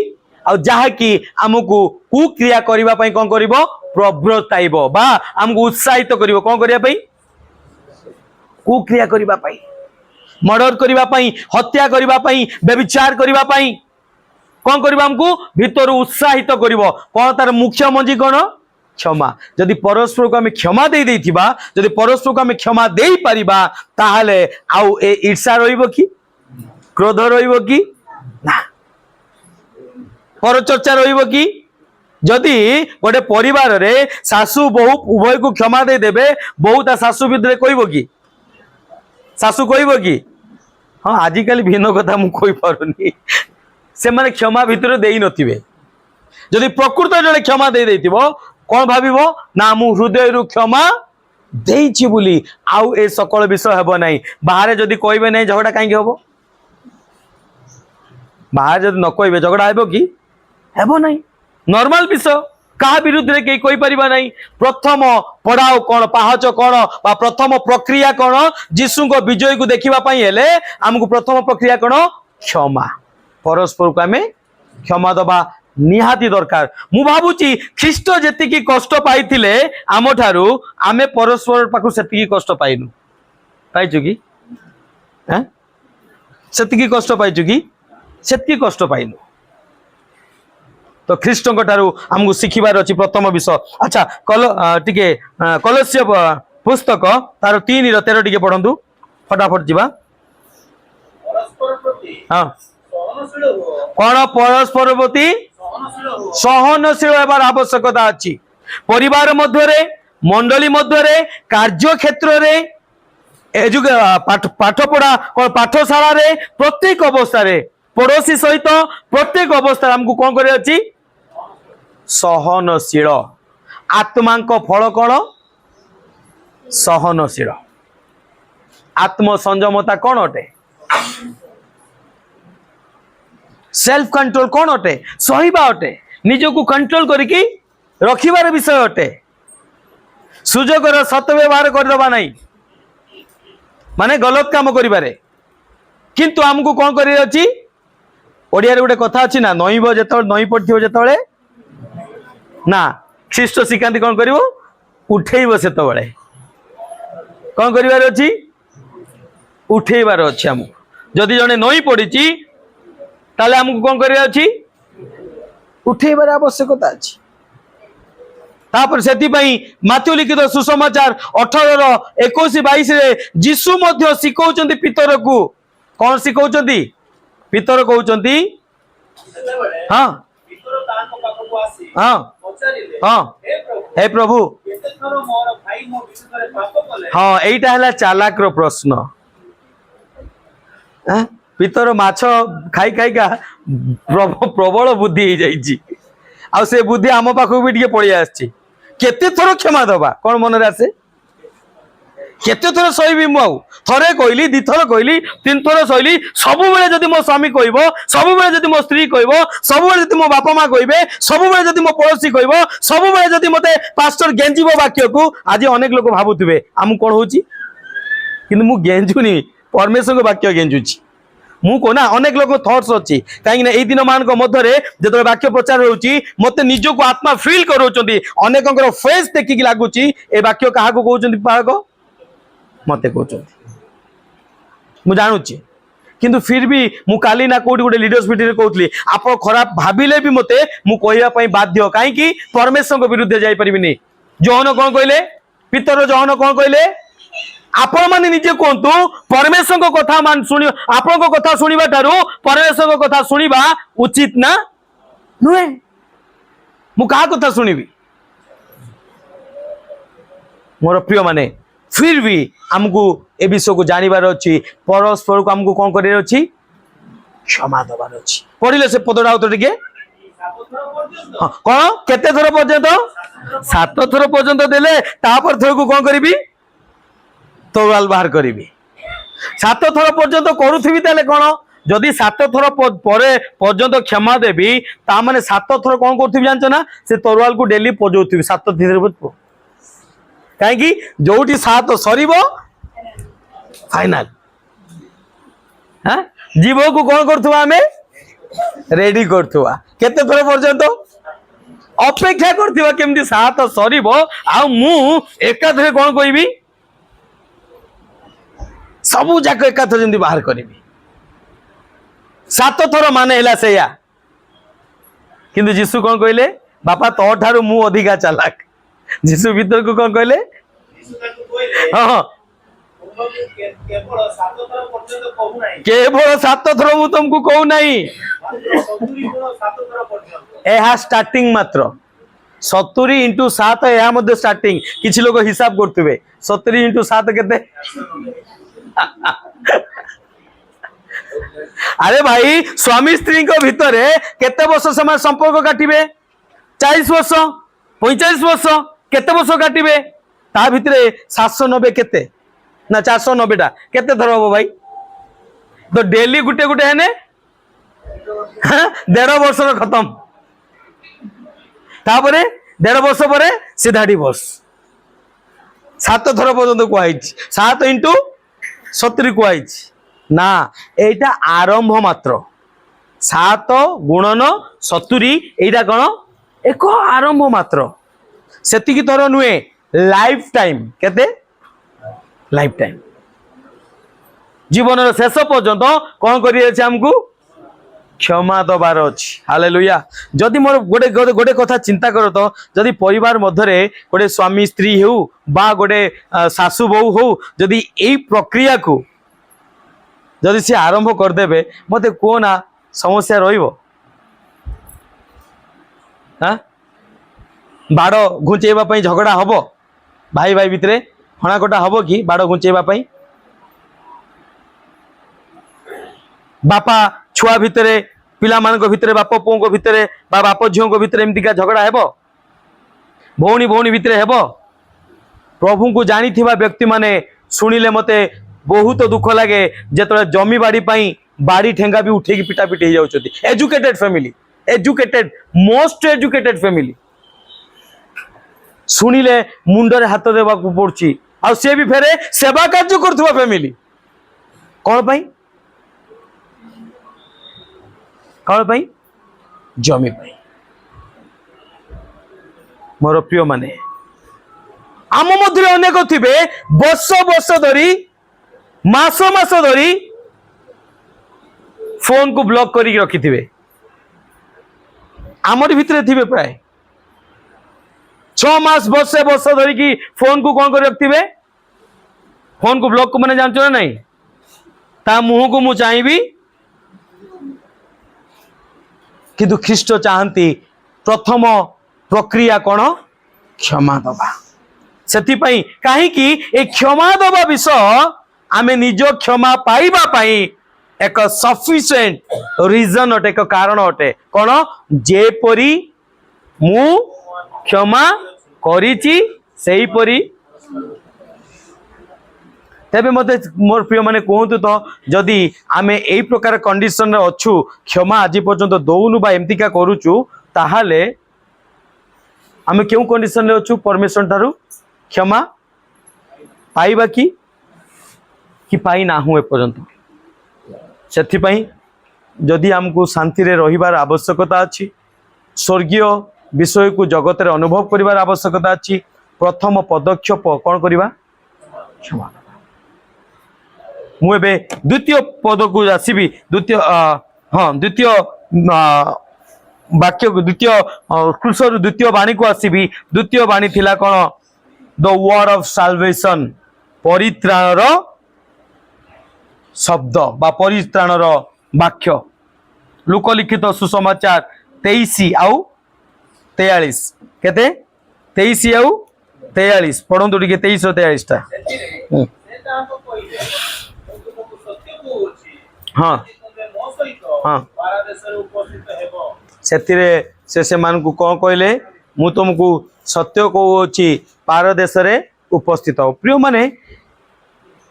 आ जहा कि हमकु कुक्रिया करिबा पई कोन करिवो प्रवृत्ताइबो बा हमकु उत्साहित करिवो कोन करिया पई कुक्रिया करिबा पई मर्डर करिबा पई हत्या करिबा पई व्यभिचार करिबा पई कौन करबा हमको भीतर उत्साहित करिवो कौन तार मुख्य मंजी कौन क्षमा जदि परस्पर को हमें क्षमा दे देथिबा जदि परस्पर को हमें क्षमा देई परिबा ताहाले आउ ए ईर्ष्या रहिबो कि क्रोध रहिबो कि ना परचर्चा रहिबो कि जदि गोटे परिवार रे सासू बहु उभय को क्षमा दे देबे बहु ता सासू विरुद्ध कहइबो कि सासू कहइबो कि हां आजिकल भिन्न कथा मु कहि पारुनी से माने क्षमा भितर देई नथिबे जदि प्रकृत जने क्षमा दे देथिबो कोन भाबिबो ना मु हृदय रु क्षमा देइछि बुली आउ ए सकल विषय हेबो नाही बाहर जदि कहबे नाही झगड़ा काहे हेबो बाहर जदि न कहबे झगड़ा हेबो कि हेबो नाही नॉर्मल विषय का विरुद्ध रे के कोइ परिबा नाही प्रथम पढ़ाओ कोन पाहच कोन बा प्रथम प्रक्रिया कोन जीसु को विजय को देखिबा पई हेले हमकु प्रथम प्रक्रिया कोन क्षमा परस्पर को आमे क्षमा दबा निहाती दरकार मु भाबुची ख्रीष्ट जेतिकी कष्ट पाइथिले आम ठारू आमे परस्पर पाखु सेतिकी कष्ट पाइनु पाइछु कि हैं सेतिकी कष्ट पाइछु कि सेतिकी कष्ट पाइनु तो ख्रीष्टଙ୍କ ठारू हमकु सिखिबार अछि प्रथम विषय अच्छा टिके कलस्य पुस्तक तार 3 र 13 टिके पढंतु फटाफट जिबा परस्पर प्रति हां कौन परस्पर प्रति सहनशील हेबार आवश्यकता अछि परिवार मध्यरे मंडली मध्यरे कार्य क्षेत्र रे पाठ पढ़ा पाठशाला रे प्रत्येक अवस्था रे पड़ोसी सहित प्रत्येक अवस्था हमको कौन करे अछि सहनशील आत्मा को फल कौन सहनशील आत्म संयमता कौन अटे सेल्फ कंट्रोल कौन अटे सहीबा अटे निज को कंट्रोल करिकी रखिबार विषय अटे सुजोग सत व्यवहार करदबा नहीं माने गलत काम करिबारे किंतु हमको कौन करी अछि ओडिया रे गोटे कथा अछि ना नईबो जेतळ नई पड़थिबो जेतळे ना ख्रीष्ट सिकांती कौन करिवो उठेइबो सेतबळे कौन करिवार अछि उठेइबार अछि हमको जदि जने नई पड़िछि ताले हमको कौन करिया अछि उठेइबार आवश्यकता अछि तापर सेति पई माथ्यू लिखित सुसमाचार 18:21-22 रे जीसु मध्य सिखौचंती पितर को कौन सिखौचंती पितर कहउचंती हां पितर ताको पाखको आसी हां पचारिले हां हे प्रभु केते थरो मोर भाई मो विरुद्ध रे पाप कले हां एइटा हला चालाक रो प्रश्न हां पितर माछ खाई खाई का प्रबल बुद्धि हो जाइछि आ से बुद्धि आम पाखु भी टिके पळि आछि केते थरो क्षमा दबा कोन मन रे आसे केते थर सहीबी मु थरे कहली दिथर कहली तीन थर सहिली सब बेले जदि मो स्वामी कहबो सब बेले जदि मो स्त्री कहबो सब बेले जदि मो बापा माँ कहबे सब बेले जदि मो पड़ोसी कहबो सब बेले जदि मते पास्टर गेंजीबो वाक्य को आज अनेक लोक भाबुथिबे आमु कोन होची किंतु मु गेंजुनी परमेश्वर को वाक्य गेंजुची मु को ना अनेक लोक थॉट्स अछि काहे ना ए दिन मान को मध्यरे जतो वाक्य प्रचार होउची मते निजो को आत्मा फील करूचंती अनेकंकर फेस देखि कि लागुची ए वाक्य काहा को कहउचंती पागो मते कहउचंती मु जानुची किंतु फिर भी मु काली ना कोडी गोटे लीडर्स मीटिंग रे कहउतली आप खराब भाबिले भी मते मु कहिया पई बाध्य काहे कि परमेश्वर को विरुद्ध जाई परिबिनी जोहन कोन कहले पितर जोहन कोन कहले आपण माने निजे कहतु परमेश्वर को कथा मान सुनि आपण को कथा सुनिबा तारु परमेश्वर को कथा सुनिबा उचित ना नुहे मु का कथा सुनिबी मोर प्रिय माने फिर भी हमको ए विषय को जानिबार अछि परस्पर को हमको कोन करियर अछि क्षमा दबार अछि पढिले से पदडा उत टिके कोन केते थर पर्यंत 7 थर पर्यंत देले तापर थर को कोन करबी तोराल बाहर करी 7 थर पर्यंत करुथि ताले कौन जदि 7 थर परे पर्यंत क्षमा देवी ता माने 7 थर कौन करथि जानछ ना से तोरवाल को डेली पजौथि 7 थर काहे कि जोठी 7 सरीबो फाइनल हां जीवो को कौन करथुवा हमें रेडी करथुवा केते थर पर्यंत अपेक्षा करथुवा केमती 7 सरीबो आ मु एका थरे कौन कहबी सबू जाक एकाथर जमी बाहर करी 7 थर मान है से किंतु जीशु कौन कहले बापा तो ठारू मु अधिका चालाक जीशु भीतर को कौन कहले हाँ केवल 7 थर मु तुमको कहू नहीं यह स्टार्टिंग मात्र 70 इंटू 7 यह मध्य स्टार्टिंग किसी लोग हिसाब करते 70 इंटू 7 केते अरे भाई स्वामी स्त्री को भितर केते वर्ष समय संपर्क काटिबे 40 वर्ष 45 वर्ष केते वर्ष काटिबे ता भितर 790 केते ना 490 टा केते थर हो भाई तो डेली गुटे गुटे हेने 1.5 वर्ष रो खत्म तापरे 1.5 वर्ष परे सीधा डिवोर्स 7 थर पर्यंत कहै 7 इंटू 70 कहै ना एटा आरंभ मात्र 7 गुणन 70 एटा कौन एक आरंभ मात्र सेतिकी थर नुहे लाइफ टाइम केते लाइफ टाइम जीवन शेष पर्यंत कौन करिए हमको क्षमा दबार अच्छी हालेलुया जदि मोर गोटे गोटे कथा चिंता कर तो जदि परिवार मध्य गोटे स्वामी स्त्री हो बा गोटे सासू बहु हो जदि यही प्रक्रिया को जदि सी आरंभ करदे मत को ना समस्या रहिबो हाँ बाड़ घुंचेबा पई झगड़ा हबो भाई भाई भितरे हणाकटा हबो कि बाड़ घुंचेबा पई बापा छुआ भितरे पिला मानक भितरे बाप पुओं को भितरे बा बाप झियों को भितरे एमती का झगड़ा हेबो भौणी भौणी भितरे हेबो प्रभु को जानी थिबा व्यक्ति माने सुनिले मते बहुत दुख लगे जेतले जमी बाड़ी पई बाड़ी ठेंगा भी उठे की पिटा पिटी हो जाउछथि educated family educated most educated family सुनिले मुंडरे हाथ देवा को पड़छि आ से भी फेरे सेवा कार्य करथुवा फैमिली कोन पई कौन पाई जमी पाई मोर प्रिय माने आम मध्य अनेक थे वर्ष वर्ष धरी मास मास धरी फोन को ब्लॉक करी रखी थे आमर भितर थे प्राय 6 मास वर्ष वर्ष धरिकी फोन को कौन कर रखिथे फोन को ब्लॉक को मैंने जानते ना नहीं ता मुंह को मु चाहिए किंतु ख्रीष्ट चाहती प्रथम प्रक्रिया कौन क्षमा दबा से कहीं क्षमा दबा विषय आमे निज क्षमा पाइबा पाई एक सफिशिएंट रीजन अटे एक कारण अटे कौन जेपरी मु क्षमा करिछि सेही परी तेबे मते मोर प्रिय माने कहतु तो जदि आमे एई प्रकार कंडीशन रे अछु क्षमा आज पर्यंत दौनु बा एमतिका करूचु ताहाले आमे केउ कंडीशन रे अछु परमेश्वर थारु क्षमा पाइबा कि पाई ना हूँ एपर्यंत सेथि पई जदि हमको शांति रे रहिबार आवश्यकता अछि स्वर्गीय विषय को जगत रे अनुभव करिवार आवश्यकता अछि प्रथम पदक्षेप कौन करिवा क्षमा मु एबे द्वितीय पद को आसीबी द्वितीय हाँ द्वितीय वाक्य को द्वितीय क्रूसर द्वितीय वाणी को आसीबी द्वितीय वाणी थिला कौन द वर्ड ऑफ साल्वेशन परित्राणर शब्द बा परित्राणर वाक्य लोकलिखित सुसमाचार 23 आउ 43 केते 23 आउ 43 पढ़ंतु टिके 23 और 43 टा हाँ हाँ से मान को कौन कहले मु तुमको सत्य कहूँ पारदेश रे उपस्थित हो प्रिय माने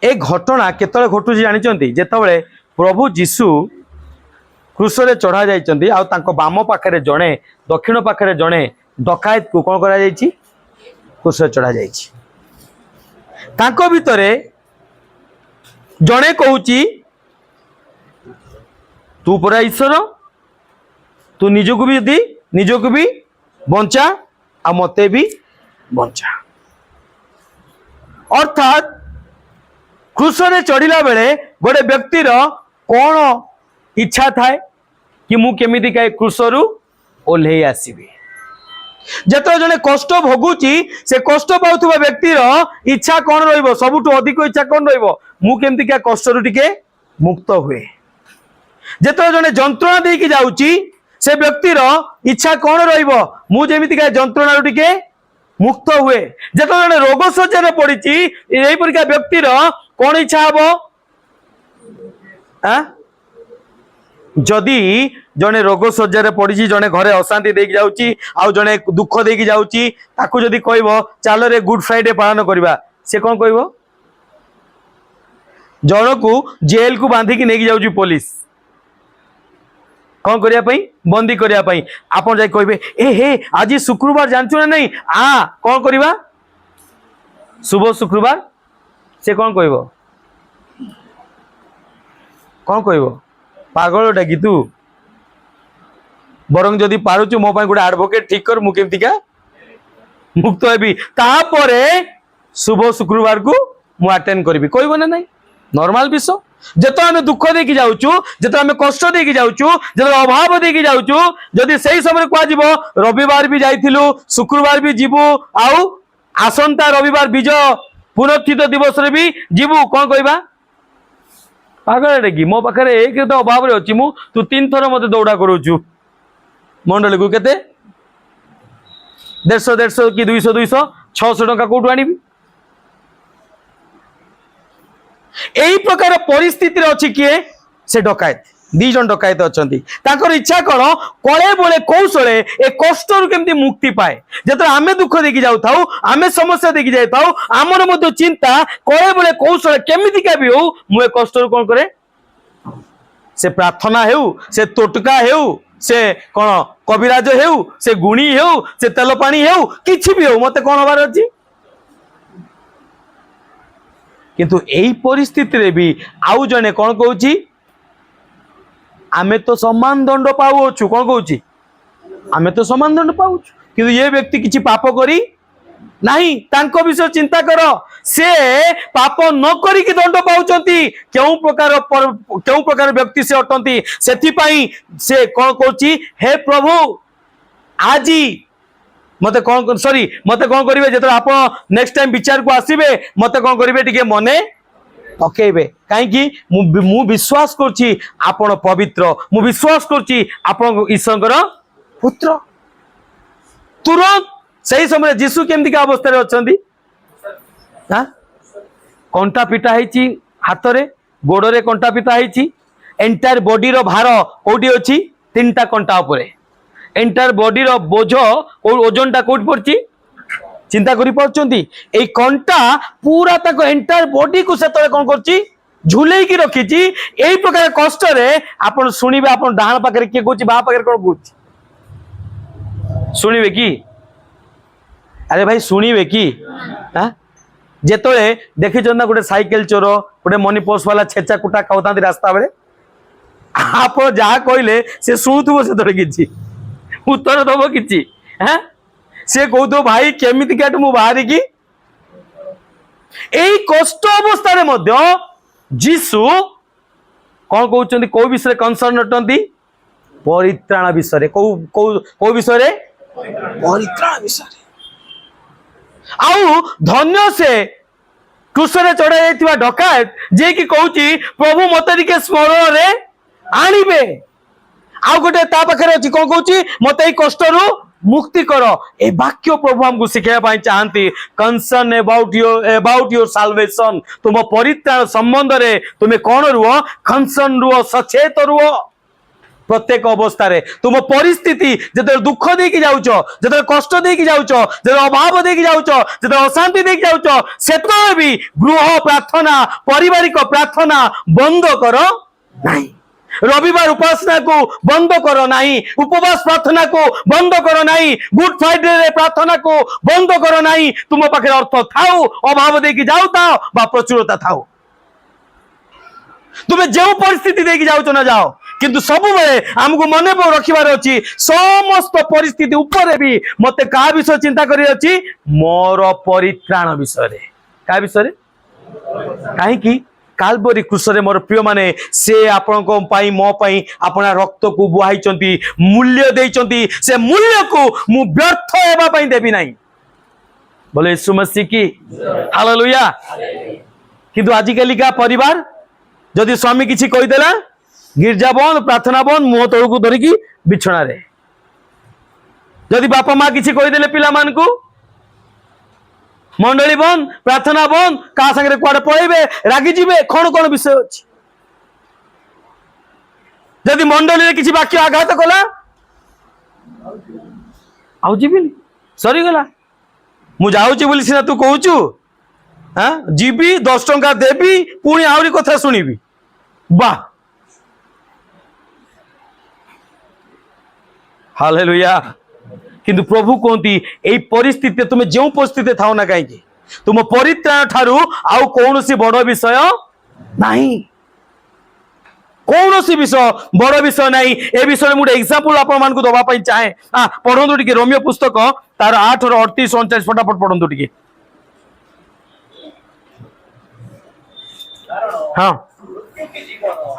ए घटना केतले घटू जानी जेतबळे प्रभु जीशु क्रूसरे चढ़ा जाइछन्ती आ तांको बाम पाखरे जणे दक्षिण पाखरे जणे डकायत को कौन करा जाइछि क्रूसरे चढ़ा जाइछि तांको भितरे जणे कहूची तू परा ईश्वर तू निजको भी बंचा आ मते भी बंचा अर्थात क्रूसरे चढ़िला बेले गोटे व्यक्तिर कौन इच्छा थाए कि मु केमिति का क्रूसरु ओल्हे आसीबी जेतो जने कष्ट भोगुची से कष्ट पाउथुबा व्यक्तिर इच्छा कौन रहिबो सबुठु अधिक इच्छा कौन रहिबो मु केमिति का कष्टरु टिके मुक्त हुए जेतो जने जंत्रणा देकी जाउची से व्यक्तिर इच्छा कौन रहिबो मु जेमिति का जंत्रणा रु टिके मुक्त हुए जेतो जने रोग सज्जा पड़ीची एही परिका व्यक्तिर कौन इच्छा हबो जदि जने रोग सज्जा पड़ी जने घरे अशांति देकी जाउची आउ जने दुख देकी जाउची ताकू जदि कहबो चाल रे गुड फ्राइडे पालन करबा से कौन कहबो जन को जेल को बांधिकी नेकी जाउची पुलिस कौन करिया पई बंदी करिया पई आपन जाई कहबे ए हे आज शुक्रवार जानचु ना नहीं आ कौन करिबा शुभ शुक्रवार से कौन कहबो कौन कहबो पागल डाकी तू बरं जदि पारुचु मो पाई गोटे एडवोकेट ठीक कर मु केमतिका मुक्त हेबी तापरे शुभ शुक्रवार को मु अटेंड करबी कहबो ना नहीं नॉर्मल विषय जेतो आमे दुख देकी जाउचु जेतो आमे कष्ट देकी जाउचु जेतो अभाव देकी जाउचु जदि सही समय को आजिबो रविवार भी जाइथिलु शुक्रवार भी जीवु आउ आसंता रविवार विजय पुनर्थित दिवस रे भी जीवु कौन कहबा पागल डेगी मो पाखरे एक तो अभाव रे अछि मु तू 3 थर मते दौड़ा करूचु मंडली को केते 150 कि 200 600 टका कोठु आनिबी एही प्रकार परिस्थिति अच्छी किए से डकायत 2 जन डकायत अच्छी ताकर इच्छा कौन कले बोले कौशले ए कष्ट केमती मुक्ति पाए जत आमे दुख देखी जाऊ था आमे समस्या देखी जाऊ आमर मध्य चिंता कले बोले कौशले केमिति का भी हो मु ए कष्ट कौन करे से प्रार्थना हेउ से तोटका हेउ से कौन कविराज हेउ से गुणी हेउ से तेल पानी हेउ किछि भी हो मते कौन हबार अछि किंतु एही परिस्थिति रे भी आउ जने कौन कहूची आमे तो सम्मान दंड पाउछु कौन कहूची आमे तो सम्मान दंड पाउछु किंतु ये व्यक्ति किछि पाप करी नहीं तांको विषय चिंता कर से पाप न करी कि दंड पाउचंती केउ प्रकार व्यक्ति से अटंती सेथि पई से कौन कहूची हे प्रभु आजी मते कौन सॉरी मते कौन करिवे जेतो आप नेक्स्ट टाइम विचार को आसीबे मते कौन करिवे टिके मने पकेबे काहे कि मु विश्वास करछि आपण पवित्र मु विश्वास करछि आपण ईश्वर पुत्र तुरंत सही समय जीसु केमती का अवस्था रे अछंती हां कंटा पिटा हेची हाथ रे गोड़ रे कंटा पिटा हेची एंटायर बॉडी रो भार कोठी अछि 3टा कंटा ऊपर एंटायर बॉडी रो बोझ ओजन टा कोठ पड़ची चिंता करि पाउचंती एई कंटा पूरा ताको एंटायर बॉडी को से तळे कोन करची झुलेई की रखीची एई प्रकार कष्ट रे आपण सुनिबे आपण डाहाण पाखरे के कहूची बा पाखरे कोन कहूची सुनिबे की अरे भाई सुनिबे की हां जेतळे देखिछन ना गोटे साइकिल चोर गोटे मनी पोस्ट वाला छेचा कुटा खाउतांती रास्ता बेले आप जहा कहले से शुणुथुबो से तळे किछि उत्तर दबो किछि हां से कहतो भाई केमिति काट मु बाहरी की एई कष्ट अवस्था रे मध्य जीसु कौन कहउचंती को विषय कंसर्न अटंती परित्राण विषय को विषय परित्राण विषय आउ धन्य से क्रूसरे चढ़ा जाइथिबा डकायत जे कि कहउची प्रभु मते टिके स्मरण रे आनिबे आउ गोटे ता पाखरे अछि कोन कहउची मते ई कष्ट रु मुक्ति करो ए वाक्य प्रभु हमको सिखाया पाई चाहती कंसर्न अबाउट योर साल्वेशन तुम परित्राण संबंध रे तुम कौन रुह कंसर्न रुह सचेत रुह प्रत्येक अवस्था रे तुम परिस्थिति जते दुख देकी जाउचो जते कष्ट देकी जाउचो जते अभाव देकी जाउचो जते अशांति देकी जाउचो सेतो भी गृह प्रार्थना पारिवारिक प्रार्थना बंद करो नहीं रविवार उपासना को बंद करो नहीं उपवास प्रार्थना को बंद करो नहीं गुड फ्राइडे रे प्रार्थना को बंद करो नहीं तुम पाखे अर्थ थाओ अभाव देकी जाऊ थाओ बा प्रचुरता थाओ तुम जो परिस्थिति देकी जाऊ ना जाओ किंतु सब बेले हमको मन रखिबार अछि समस्त परिस्थिति ऊपर भी मते का विषय चिंता करी अछि मोर परित्राण विषय रे का विषय रे काहे की काल्वरी क्रूसरे मोर प्रिय माने से आपनको पाई मो पाई अपना रक्त को बुहाइचंती मूल्य देइचंती से मूल्य को मु व्यर्थ हेबा पाई देबी नाही बोले यीशु मसीह की हालेलुया किंतु आज काली का परिवार जदि स्वामी किछि कहि देला गिरजा बंद प्रार्थना बंद मुह तळु को धरिकी बिछणा रे जदि बापा मां किछि कहि देले पिला मान को मंडली बंद प्रार्थना बंद का संगे कुआडे पळेबे रागी जीवे कोन कोन विषय अछि जदि मंडली रे किछि वाक्य आघात कला आउ जीबिनी सरी गला मु जाउची बोली सिना तू कहूचु हां जीबी 10 टंका देबी पुणी आउरी कथा सुनिबी वाह हालेलुया किंतु प्रभु कहती एई परिस्थिति तुम जो परिस्थिति थाओ ना कहीं तुम परित्राण ठारू आउ कौन सी बड़ विषय नहीं कौन सी विषय बड़ विषय नहीं ए विषय मुझे एग्जांपल आपण मान को दबा पई चाहे हां पढंतु टिके रोमियो पुस्तक तार 8 और 38 39 फटाफट पढंतु टिके हां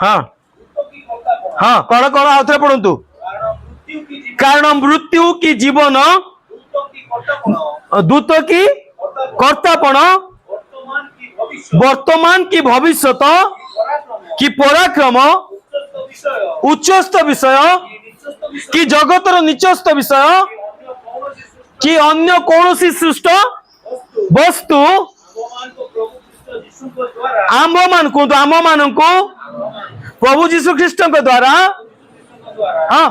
हां हां कोन कोन आउथरे पढंतु कारण मृत्यु की जीवन दूत की कर्तापण वर्तमान की भविष्यत की पराक्रम उच्चस्त विषय कि जगतर निचस्त विषय कि अन्य कौन सी सृष्ट वस्तु आम मान को प्रभु जीशु ख्रीष्ट द्वारा हाँ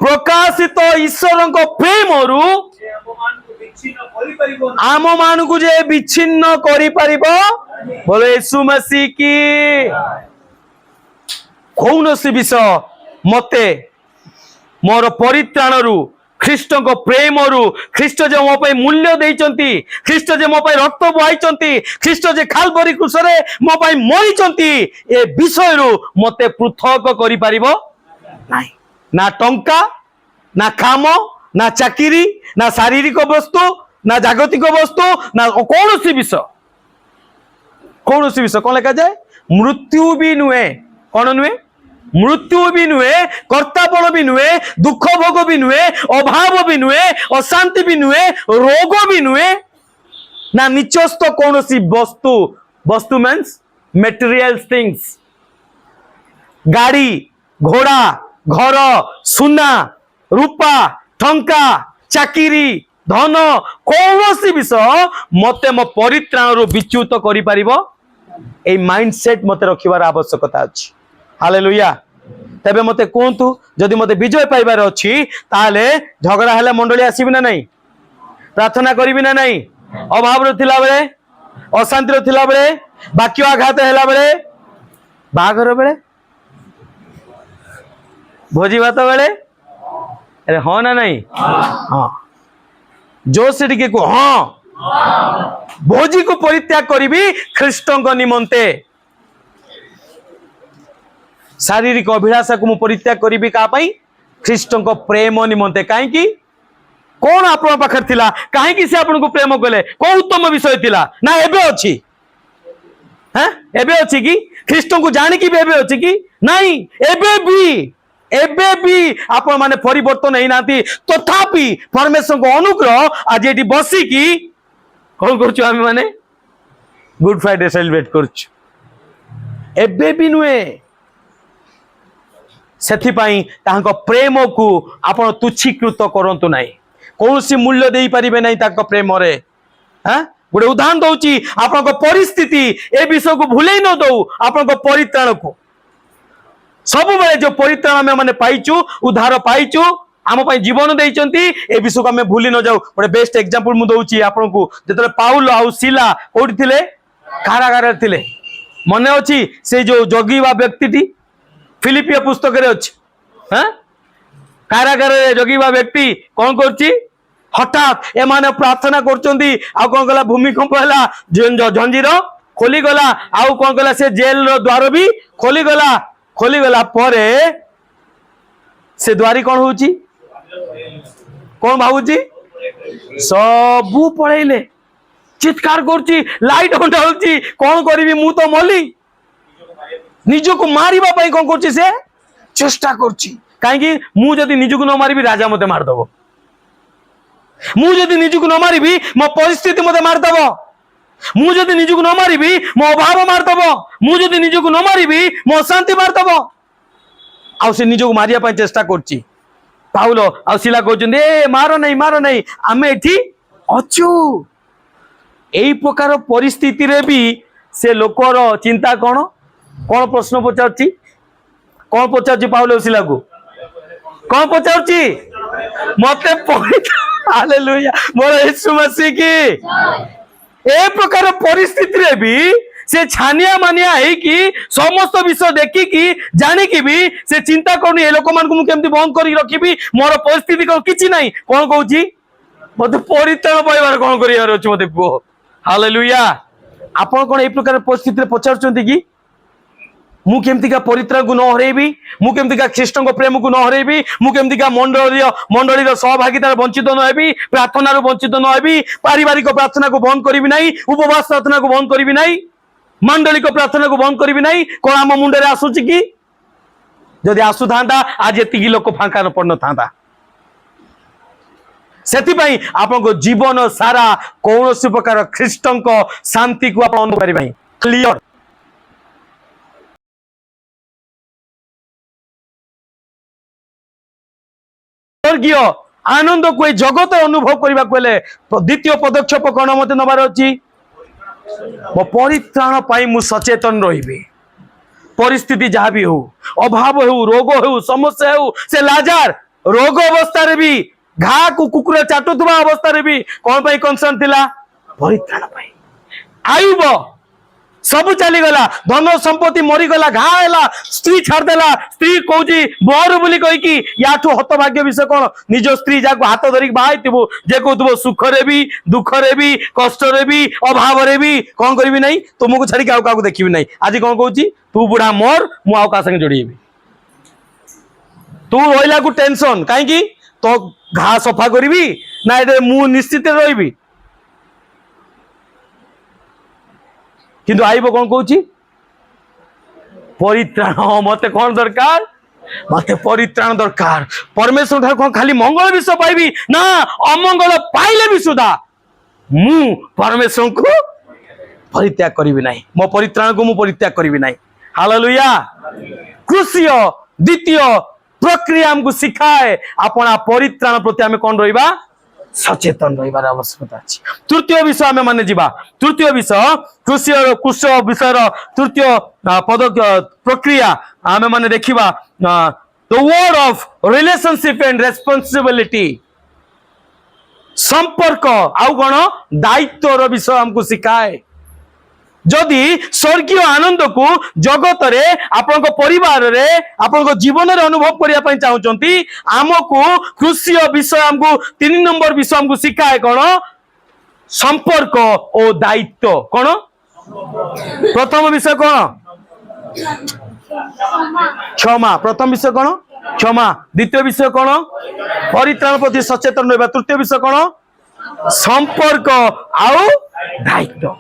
प्रकाशित ईश्वर प्रेम आम मान को जे विच्छिन्न करि परिबो बोले यीशु मसीह की कौन सी विषय मते मोर परित्राण रु ख्रीष्ट को प्रेम रु ख्रीष्ट जे मो पे मूल्य देइचंती ख्रीष्ट जे मो पे रक्त बहाइचंती ख्रीष्ट जे खालबरी क्रूसरे मो पे मरिचंती ए विषय रु मते पृथक करि परिबो नहीं ना टंका ना काम ना चाकरी ना शारीरिक वस्तु ना जागतिक वस्तु ना कौन सी विषय कौन लिखा जाए मृत्यु भी नुहे कौन नुहे मृत्यु भी नुहे कर्तापण भी नुहे दुख भोग भी नुहे अभाव भी नुहे अशांति भी नुहे रोग भी नुहे ना निचस्त कौन सी वस्तु मीन्स मेटेरियल थिंग्स गाड़ी घोड़ा घर सुना रूपा टंका चाकरी धन कौन सी विषय मते मो परित्राण रु विच्युत करि परिबो ए माइंडसेट मते रखिबार आवश्यकता अछि हालेलुया तबे मते कोंतु जदि मते विजय पाइबार अछि ताले झगड़ा हेले मंडली आसीबि ना नहीं प्रार्थना करिबि ना नहीं अभाव रो थिला बेले अशांति रो थिला बेले वाक्य आघात हैला बेले बाघर बेले भोजी भात बेले अरे हाँ ना नहीं हाँ जो से टिके को हाँ भोजी को परित्याग करिबि ख्रीष्टों को निमंते शारीरिक अभिलाषा को मु परित्याग करिबि का पई ख्रीष्टों को प्रेम निमंते काहे की कौन आपण पाखर थिला काहे की से आपण को प्रेम कले को उत्तम विषय थिला ना एबे अछि हैं एबे अछि की ख्रीष्टों को जानि की एबे अछि की नहीं एबे भी आपण माने परिवर्तन नै नाती तथापि परमेश्वर को अनुग्रह आज एटी बसी की कोन करछु आमे माने गुड फ्राइडे सेलिब्रेट करछु एबे भी नुए सेथि पई तांको प्रेम को आपण तुच्छीकृत करंतु नाही कौन मूल्य दे पारिबे नहीं ताको प्रेम रे हां गोटे उदाहरण दउची आपण को परिस्थिति ए विषय को भूले न दउ आपण को परित्राण को सब बेले जो परित्राण में माने पाइचु उद्धार पाइचु आम पई जीवन देइचंती ए विषय को हमें भूली न जाऊ गोटे बेस्ट एग्जांपल मु दउची आपण को जेतले पाउल आ सिला कोठी थिले कारागार थिले मने अछि से जो जगीवा व्यक्तिटी फिलिपिया पुस्तक रे अछि हां कारागार रे जगीवा व्यक्ति कोन करछि हठात ए माने प्रार्थना करचंदी आ कोन गला भूमिकंप हला जंजीर खोली गला आ कोन गला से जेल रो द्वार भी खोली गला परे से द्वारी कोन होउची कोन भाऊची सबु पळैले चित्कार करची लाइट ऑन होउची कोन करिवि मु तो मली निजो को मारिबा पई कोन करची से चेष्टा करची काहे कि मु जदी निजो को न मारिबि राजा मते मार दबो मु जदी निजो को न मारिबि मो परिस्थिति मते मार दबो मु जदी निजो को न मारिबि मो अभाव मार दबो मु जदी निजो को न मारिबि मो शांति मार दबो आ से निजो को मारिया पई चेष्टा करची पाउल आ सिला कहउछन ए मारो नहीं आमे एठी अछु एई प्रकार परिस्थिति रे भी से लोकर चिंता कोन प्रश्न पचारची कोन पचारची पाउल सिला को कोन पचारची मते हालेलुया मोर यीशु मसीह की ए प्रकार परिस्थिति रे भी से छानिया मानिया है कि समस्त विषय देखी कि जानी कि भी से चिंता करनी ए लोक मान को मु केमती बंद करी रखिबी मोर परिस्थिति को किछि नाही कोन कहउची मते परित्राण पाइबार कोन करियार अछि मते को हालेलुया आपण कोन ए प्रकार परिस्थिति रे पचारचंती कि मु केमती का परित्राण को न हरेबी मु केमती का ख्रीष्टों को प्रेम को न हरेबी मु केमती का मंडली रो सहभागिता वंचित न हेबी प्रार्थना रो वंचित न हेबी पारिवारिक प्रार्थना को बंद करिबी नाही उपवास प्रार्थना को बंद करिबी नाही मंडलिक प्रार्थना को बंद करिबी नाही कोन आम मुंडे रे आसुची कि जदि आसु थांता आज एतिकी लोक फांका न पड़न थांता सेति पई आपन को जीवन सारा कौनसी प्रकार ख्रीष्टों को शांति को आपन अनुभव करिबई क्लियर स्वर्गीय आनंद को जगत अनुभव करने को द्वितीय पदक्षेप कौन मत नबार अच्छी मो परित्राण पाई मु सचेतन रही परिस्थिति जहाँ भी हो अभाव हो रोग हो समस्या हो से लाजार रोग अवस्था रे भी घा को कुकुर चाटुवा अवस्था रे भी कौन पाई कंसर्न थिला परित्राण पाई आयुब सब चलीगला धन संपत्ति मरीगला घा है स्त्री छाड़देला स्त्री कौच बर बोली कहीकि याठू हतभाग्य विषय कौन निज स्त्री जाको हाथ धरिक बाहु जे कहू सुख रे भी दुख रे भी कष्ट रे भी अभाव रे भी कौन करी नहीं तुमको छाड़ी आउ क्या देखी नहीं आज कौन कहूँ तू बुढ़ा मोर मु आउ क्या संगे जोड़ेबी तू रहा को टेंशन कहीं तो घा सफा करी ना ये मु निश्चित रही किंतु आईब कौन कहूँ परित्राण मत कौन दरकार मत परित्राण दरकार परमेश्वर ठार कौन खाली मंगल विषय पाइबी ना अमंगल पाइले भी सुधा मु परमेश्वर को परित्याग करी नहीं मो परित्राण को मु परित्याग करी नहीं हालेलुया कृषि द्वितीय प्रक्रिया हमको सिखाए अपना परित्राण प्रति आम कौन रहा सचेतन रही आवश्यकता अच्छी तृतीय विषय आम माने जीवा तृतीय विषय कृषि विषय तृतीय पद प्रक्रिया आम माने देखिबा the word of relationship and responsibility संपर्क आउ कौन दायित्वर विषय हमको सिखाए जदि स्वर्गीय आनंद को जगत रे आपण परिवार रे आपण जीवन रे अनुभव करने चाहते आमको कृषि विषय हमको 3 नंबर विषय हमको सिखाए कौन संपर्क और दायित्व कौन प्रथम विषय कौन क्षमा प्रथम विषय कौन क्षमा द्वितीय विषय कौन परित्राण प्रति सचेतन रहा तृतीय विषय कौन संपर्क आउ दायित्व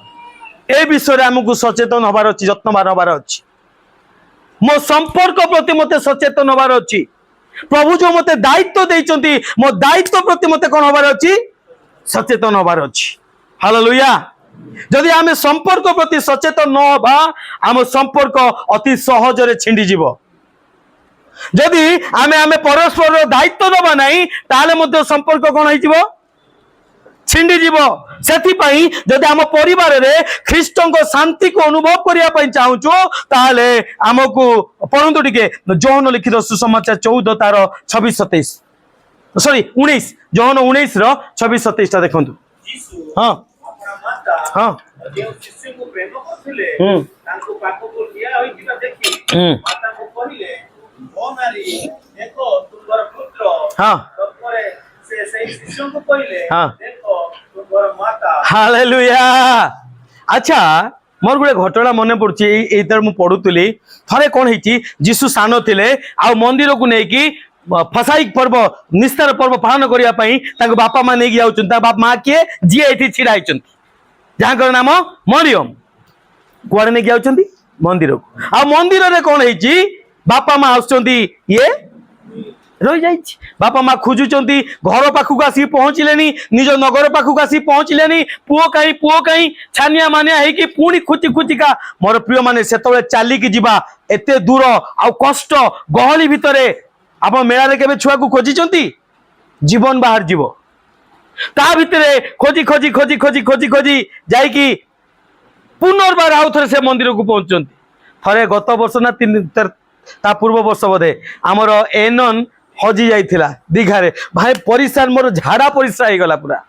ए विषय रे हमको सचेतन हबार अच्छी जत्नवान हबार अच्छी मो संपर्क प्रति मते सचेतन हबार अच्छी प्रभु जो मते दायित्व देइचंती मो दायित्व प्रति मते कोन हबार अच्छी सचेतन हबार अच्छी हालेलुया जदि आमे संपर्क प्रति सचेतन न हबा आम संपर्क अति सहज रे छिंडी जीवो जदि आमे परस्पर दायित्व दबा नहीं ताले मते संपर्क कोन होई जीवो छिंडी जीव से जदि आम परिवार रे ख्रीष्टों शांति को अनुभव करने चाहूँ ताले आमको पढ़ु टे जौन लिखित सुसमाचार 14 तार 26-27 सॉरी 19 जौन 19 26-27 देखु यीशु हाँ अपना माता हाँ जो शिष्य को प्रेम करथिले तांको पाखो को लिया होई किबा देखि माता को कहिले ओ नारी देखो तुमर पुत्र हाँ तत्परे से शिष्य को कहिले हाँ देखो तुमर माता हालेलुया अच्छा मोर गोटे घटना मन पड़ुची एतर मु पढुतली थरे कोन हेची जीसु सानो थिले आ मंदिर को नेकी फसाई पर्व निस्तार पर्व पालन करिया पई ताको बापा मा नेकी जाउचन ता बाप मां के जी एठी छिड़ा आइचन जहां नाम मरियम कुआड़े नेकी जाउचंती मंदिर को आ मंदिर रे कोन हेची बापा मां आउचंती ये रही जाइछि बापा माँ खोजुचंती घर पाखक आसी पहुँचलेनी निज नगर पाखक आसी पहुँचलेनी पुओ कहीं छानिया मानिया है पुणी खुची खुचिका मोर प्रिय माने सेतबे चालिकी जिबा एते दूर आ कष्ट गहली भितरे आप मेला रे केबे छुआ को खोजिचंती जीवन बाहर जीव ता भितरे खोजी खोजी खोजी खोजी खोजी खोजी जाइकी पुनर्बार आउ थरे से मंदिर को पहुंचंती थरे गत वर्ष ना 3 ता पूर्व वर्ष बोधे आमर एनन हजी जाइथिला दीघारे भाई परिसार मोर झाड़ा परिसा हो गला पूरा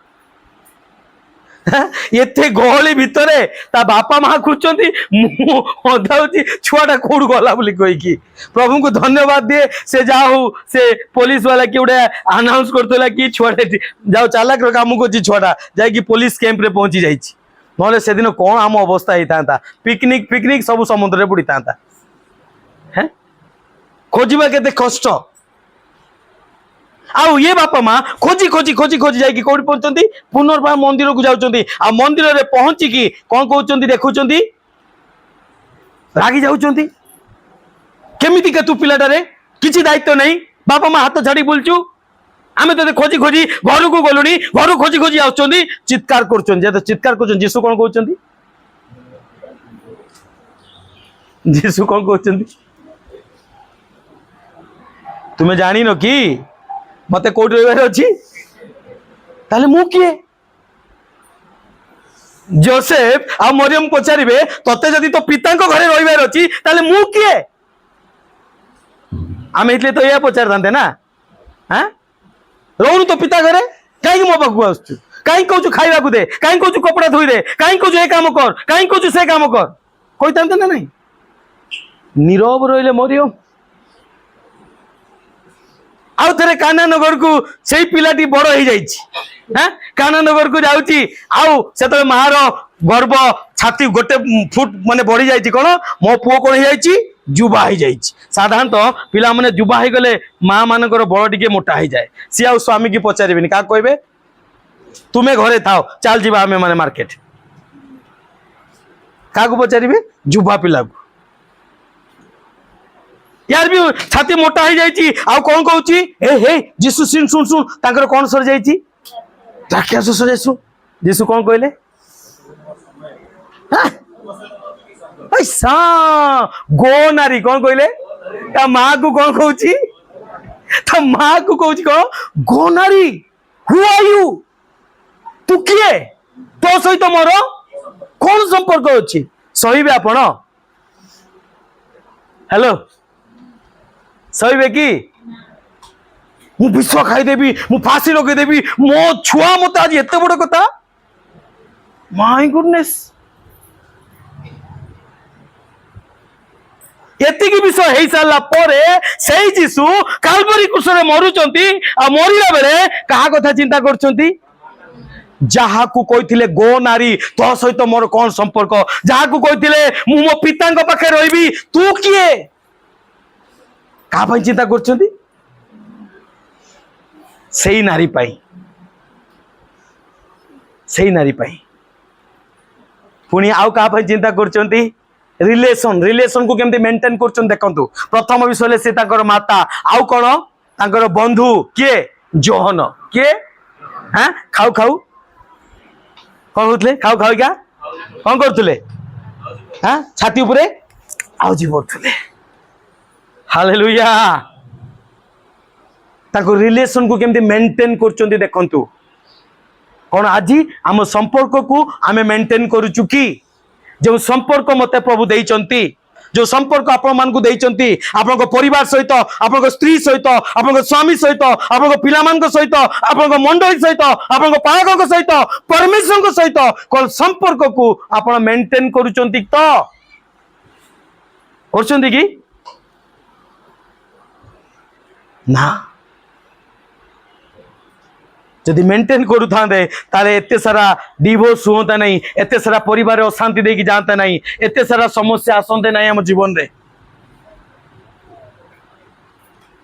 एते गहली भितरे ता बापा माँ खोजती मुझे छुआटा कौड़ गला बोली कहीकि प्रभु को धन्यवाद दिए से जाऊ से पुलिस वाला कि गोटे अनाउंस करतला कि छुआटे जाओ चालाक काम कर छुआटा जाकि पुलिस कैंप रे पहुंची जाइछि नले से दिन कौन आम अवस्था होता पिकनिक पिकनिक सब समुद्र रे बुड़ी था हैं खोजिबा केते कष्ट आउ ये बापा माँ खोजी खोजी खोजी खोजी जाकि कौटी पहुंचती पुनर्बार मंदिर को जाउचंती आ मंदिर रे पहुंची कौन कहउचंती देखुचंती रागी जाउचंती केमिति के तू पिलाटारे किछि दायित्व नहीं बापा माँ हाथ छाड़ी बुलचु आमे तो खोजी खोजी घर को गलुनी घर खोजी खोजी आउचंती चित्कार करचंती जे चित्कार करचंती जीसु कौन कहउचंती जीसु कौन कहउचंती तुम्हें जानी न कि मते कोठी रहिबार अछि ताले मु किए जोसेफ आ मरियम पचारिबे तते जदि तो पिता को घरे रहिबार अछि ताले मु किए आमे इतले तो या पचार दांते ना हैं रहनु तो पिता घरे काई मो पाखु आछू काई कहू खाइबा को दे काई कहू कपड़ा धोई दे काई कहू ए काम कर काई कहू से काम कर कोई तांते ना नहीं नीरव रहिले मरियम आउ थे काना नगर को से पिलाटी बड़ हो जाए काना नगर को जाऊँगी आउ से मार गर्व छाती गोटे फुट माने बढ़ी जाइए कौन मो पुओ कौन हो जुबा हो जाए साधारणतः पिला माने जुबा हो गले माँ मानकर बड़ टिके मोटा हो जाए सी आ स्वामी की पचारे क्या कहे तुम्हें घरे थाओ चल जा आम मैंने मार्केट क्या पचारे जुबा पिला को यार भी छाती मोटा हो जाए आ कौन कहूँ ए हे जीसु सुन सुन सुन ताकर कौन सर जाइए राक्षस सर जीसु कौन कहले गो नारी कौन कहले ता माँ को कौन कहूँ ता माँ को कहूँ कौन गो नारी हु आर यू तू किए तो सहित मोर कौन संपर्क अच्छी सही आपण हेलो सही कि मु विष खाईदेवी मु फांसी लगेदेवी मो छुआ मत आज एत बड़ कथा माय गुडनेस एतिकी विषय हो सारा पर से जीशु काल्वरी क्रूस मरुचंती आ मरिला बेले कहा कथा चिंता करचंती जहा को कही गो नारी तो सहित मोर कौन संपर्क जहा को कही मु मो पिता पाखे रही तू किए क्या चिंता करचंती सही नारी पाई सही नारी पाई पुणी आउ कहा चिंता करचंती रिलेशन रिलेशन को केमती मेंटेन करचन देखंतु प्रथम विषय से ताकर माता आउ कौन ताकर बंधु किए जोहन किए हाँ खाऊ खाऊ कौन होतले खाऊ खाऊ क्या कौन करतले हाँ छाती उपरे आउजी पड़तले हालेलुया ताको रिलेशन को केमती मेंटेन करचंती देखंतु कौन आज आम संपर्क को आमे मेंटेन करूचु कि जो संपर्क मते प्रभु देइचंती जो संपर्क आपण मान को देइचंती आपन परिवार सहित आपन स्त्री सहित आपन स्वामी सहित आपन पिला मान सहित आपन मंडली सहित आपन पालक सहित परमेश्वर सहित कौन संपर्क को आपण मेंटेन करूचंती तो करचंती कि ना जदि मेंटेन करू थांदे ताले एते सारा डिवोर्स होता नहीं एते सारा परिवार अशांति देकी जानता नहीं एते सारा समस्या आसंते नहीं हम जीवन रे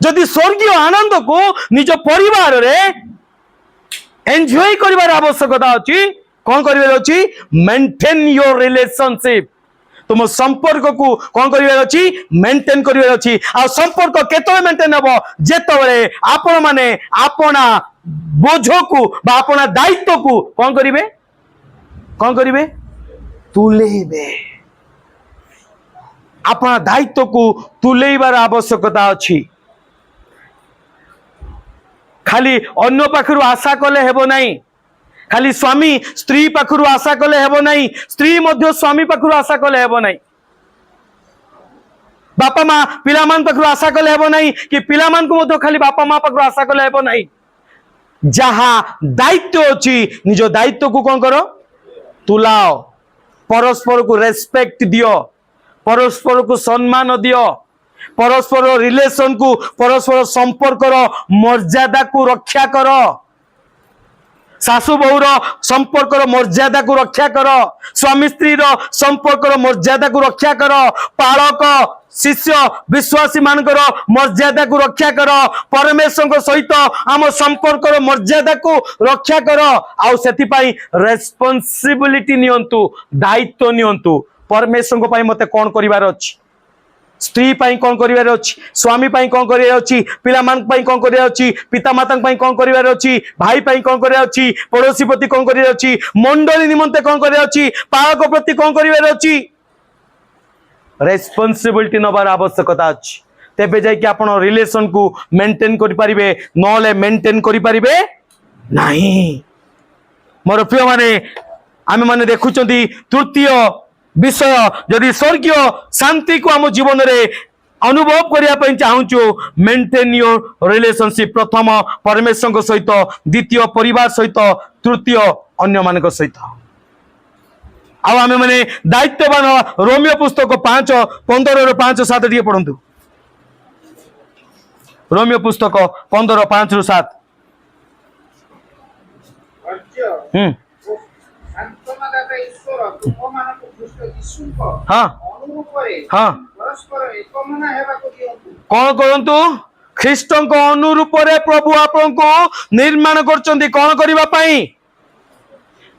जदि स्वर्गीय आनंद को निज परिवार रे एंजॉय करिवार आवश्यकता अछि कोन करिवार अछि मेंटेन योर रिलेशनशिप तुम संपर्क को कौन करिवार अछि मेंटेन करिवार अछि आ संपर्क केतले मेंटेन हबो जेतबेले आपण माने आपना बोझ को बा अपना दायित्व को कौन करिवे तुलेबे अपना दायित्व को तुलेबार आवश्यकता अछि खाली अन्य पाखरु आशा कले हेबो नहीं खाली स्वामी स्त्री पाखरु आशा कले हेबो नहीं स्त्री मध्य स्वामी पाखरु आशा कले हेबो नहीं बापा माँ पिला मान पाखरु आशा कले हेबो नहीं कि पिला मान को मध्य खाली बापा माँ पाखरु आशा कले हेबो नहीं जहा दायित्व अच्छी निज दायित्व को कौन करो तुलाओ परस्पर को रेस्पेक्ट दियो परस्पर को सम्मान दियो परस्पर रिलेशन को परस्पर संपर्क मर्यादा को रक्षा करो सासु बहुर संपर्क मर्यादा को रक्षा करो स्वामी स्त्री संपर्क मर्यादा को रक्षा करो पालक शिष्य विश्वासी मानकर मर्यादा को रक्षा कर परमेश्वर सहित आम संपर्क मर्यादा को रक्षा कर आउ सेति पई रेस्पोंसिबिलिटी नियंतु दायित्व नियंतु परमेश्वर को मते कौन करिवार अछि स्त्री पई कौन करिवार अछि स्वामी पई कौन करिवार अछि पिला मान पई कौन करिवार अछि पिता माता पई कौन करिवार अछि भाई पई कौन करिवार अछि पड़ोसी प्रति कौन करिवार अछि मंडली निमंते कौन करिवार अछि पालक प्रति कौन करिवार अछि रेस्पोंसिबिलिटी नबार आवश्यकता अछि तेबे जाय कि आपण रिलेशन को मेंटेन करि परिबे नले मेंटेन करि परिबे नाही मोर प्रिय माने आमे माने देखुचंती तृतीय विषय यदि स्वर्गीय शांति को आम जीवन रे अनुभव करिया पई चाहूचो मेंटेन योर रिलेशनशिप प्रथम परमेश्वर सहित द्वितीय परिवार सहित तृतीय अन्य मानक सहित आमे माने दायित्ववान रोमियो पुस्तक 5:15-5-7 टिके पढंतु रोमियो पुस्तक 15:5-7 कौन करंतु ख्रीष्ट अनुरूप प्रभु आपण को निर्माण करचंदी कौन करिबा पई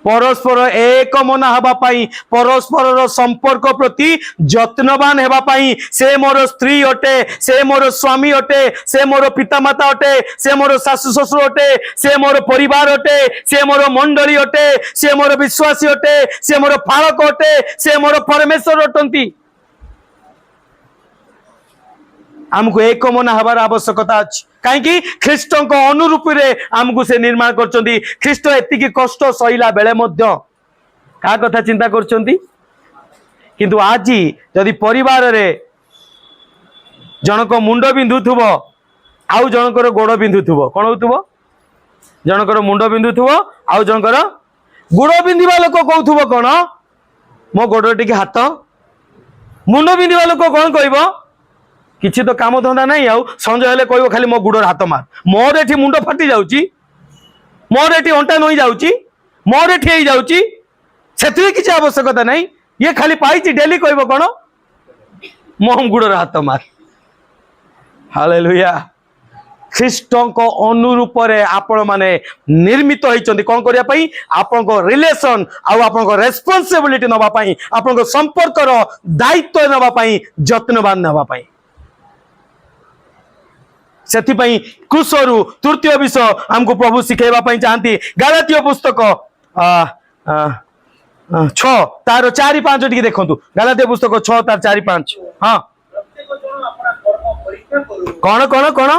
परस्पर एक मन हवा पाई परस्पर संपर्क प्रति जत्नवान हेबा पाई से मोर स्त्री अटे से मोर स्वामी अटे से मोर पितामाता अटे से मोर सासु ससुर अटे से मोर परिवार अटे से मोर मंडली अटे से मोर विश्वासी अटे से मोर पालक अटे से मोर परमेश्वर अटंती आमको एक मन हबार आवश्यकता अछि कहीं ख्रीष्ट अनुरूप आमको से निर्माण करचंदी ख्रीष्ट एतिकी कष्ट सहिला बेले मध्य का कथा चिंता करचंदी किंतु आज जदि परिवार रे जनक मुंड बिंधुथुबो आउ जनकर गोड़ बिंधुथुबो कोन होथुबो जनकर मुंड बिंधुथुबो आउ जनकर गोड़ बिंधिबा लोक कहउथुबो कोन मो गोड़ टिके हाथ मुंड बिंधिबा लोक कोन कहइबो किछि तो काम धंदा नहीं आउ संजय हेले कहइबो खाली मो गुडर हाथ मार मोर एठी मुंड फाटी जाउची मोर एठी अंटा नई जाउची मोर एठी हेई जाउची सेतुए किछि आवश्यकता नहीं ये खाली पाइची डेली कहइबो कोन मो गुडर हाथ मार हालेलुया ख्रीष्टों को अनुरूप आपण माने निर्मित होइचंदी कोन करिया पई आपण को रिलेशन आउ आपण को रेस्पोंसिबिलिटी नबा पई आपण को संपर्क रो दायित्व नबा पई यत्नवान नबा पई सेति पई क्रूसरु तृतीय विषय हमको प्रभु सिखेबा पई चाहती गलातीय पुस्तक 6 तार 4-5 टिके देखंतु गलातीय पुस्तक 6 तार 4-5 हां कौन कौन कौन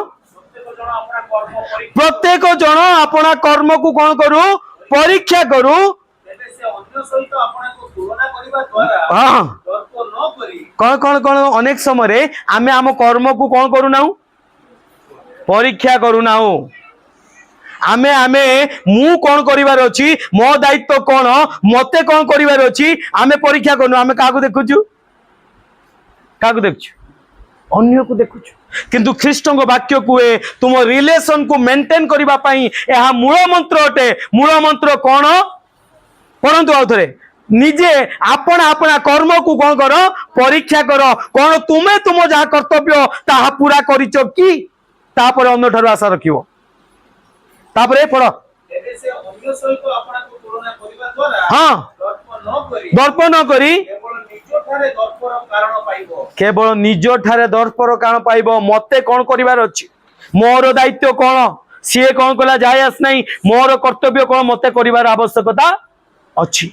प्रत्येक जन अपना कर्म को कौन करू परीक्षा करू कौन कौन कौन अनेक समय आमे आम कर्म को कौन करू ना परीक्षा करू ना आमे आमे मु कौन करिवार अछि मो दायित्व कौन मते कौन करिवार अछि आमे परीक्षा करू आमे काको देखुछु अन्य को देखुछु किंतु ख्रीष्टों वाक्य कुए तुम रिलेशन को मेंटेन करबा पई एहा मूल मंत्र अटे मूल मंत्र कौन पढ़ंतु आउथरे निजे आपण अपना कर्म को कौन करो परीक्षा करो कौन तुमे तुम जहा कर्तव्य ताहा पूरा करिचो कि तापर अन्य ठारो आशा रखिवो तापर पढ़ एबे से अन्य सहित आपन को तुलना करिबा द्वारा हां दर्प न करी केवल निज ठारे दर्पर कारण पाइबो मते कौन करिवार अछि मोर दायित्व कौन सी कौन कला जाय आस नहीं मोर कर्तव्य कौन मते करिवार आवश्यकता अछि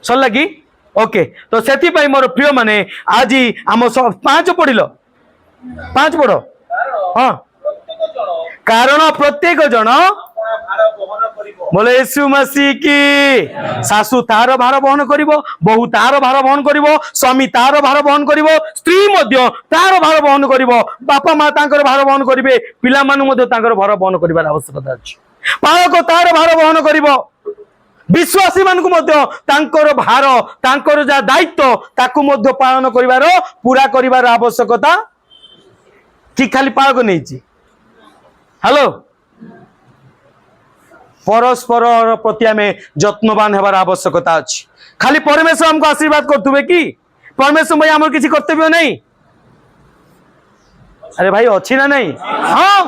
सल लगी ओके तो सेति पई मोर प्रिय माने आज हम 5 पढिलो 5 पढो हां कारण प्रत्येक जन बोले यीशु मसीह की सासू तार भार बहन करिवो बहु तार भार बहन करिवो स्वामी तार भार बहन करिवो स्त्री मध्य तार भार बहन करिवो बापा मां तांकर भार बहन करिवे पिला मानु मध्य तांकर भार बहन करिवार आवश्यकता अछि पालक तार भार बहन करिवो विश्वासी मानकु मध्य तांकर भार तांकर जा दायित्व ताकु मध्य पालन करिवार पूरा करिवार आवश्यकता कि खाली पालक नैछि हेलो परस्पर प्रति आम यत्नवान होबार आवश्यकता अछि खाली परमेश्वर हमको आशीर्वाद करथुबे कि परमेश्वर भाई हमर किसी कर्तव्य नहीं अरे भाई अच्छी ना नहीं हाँ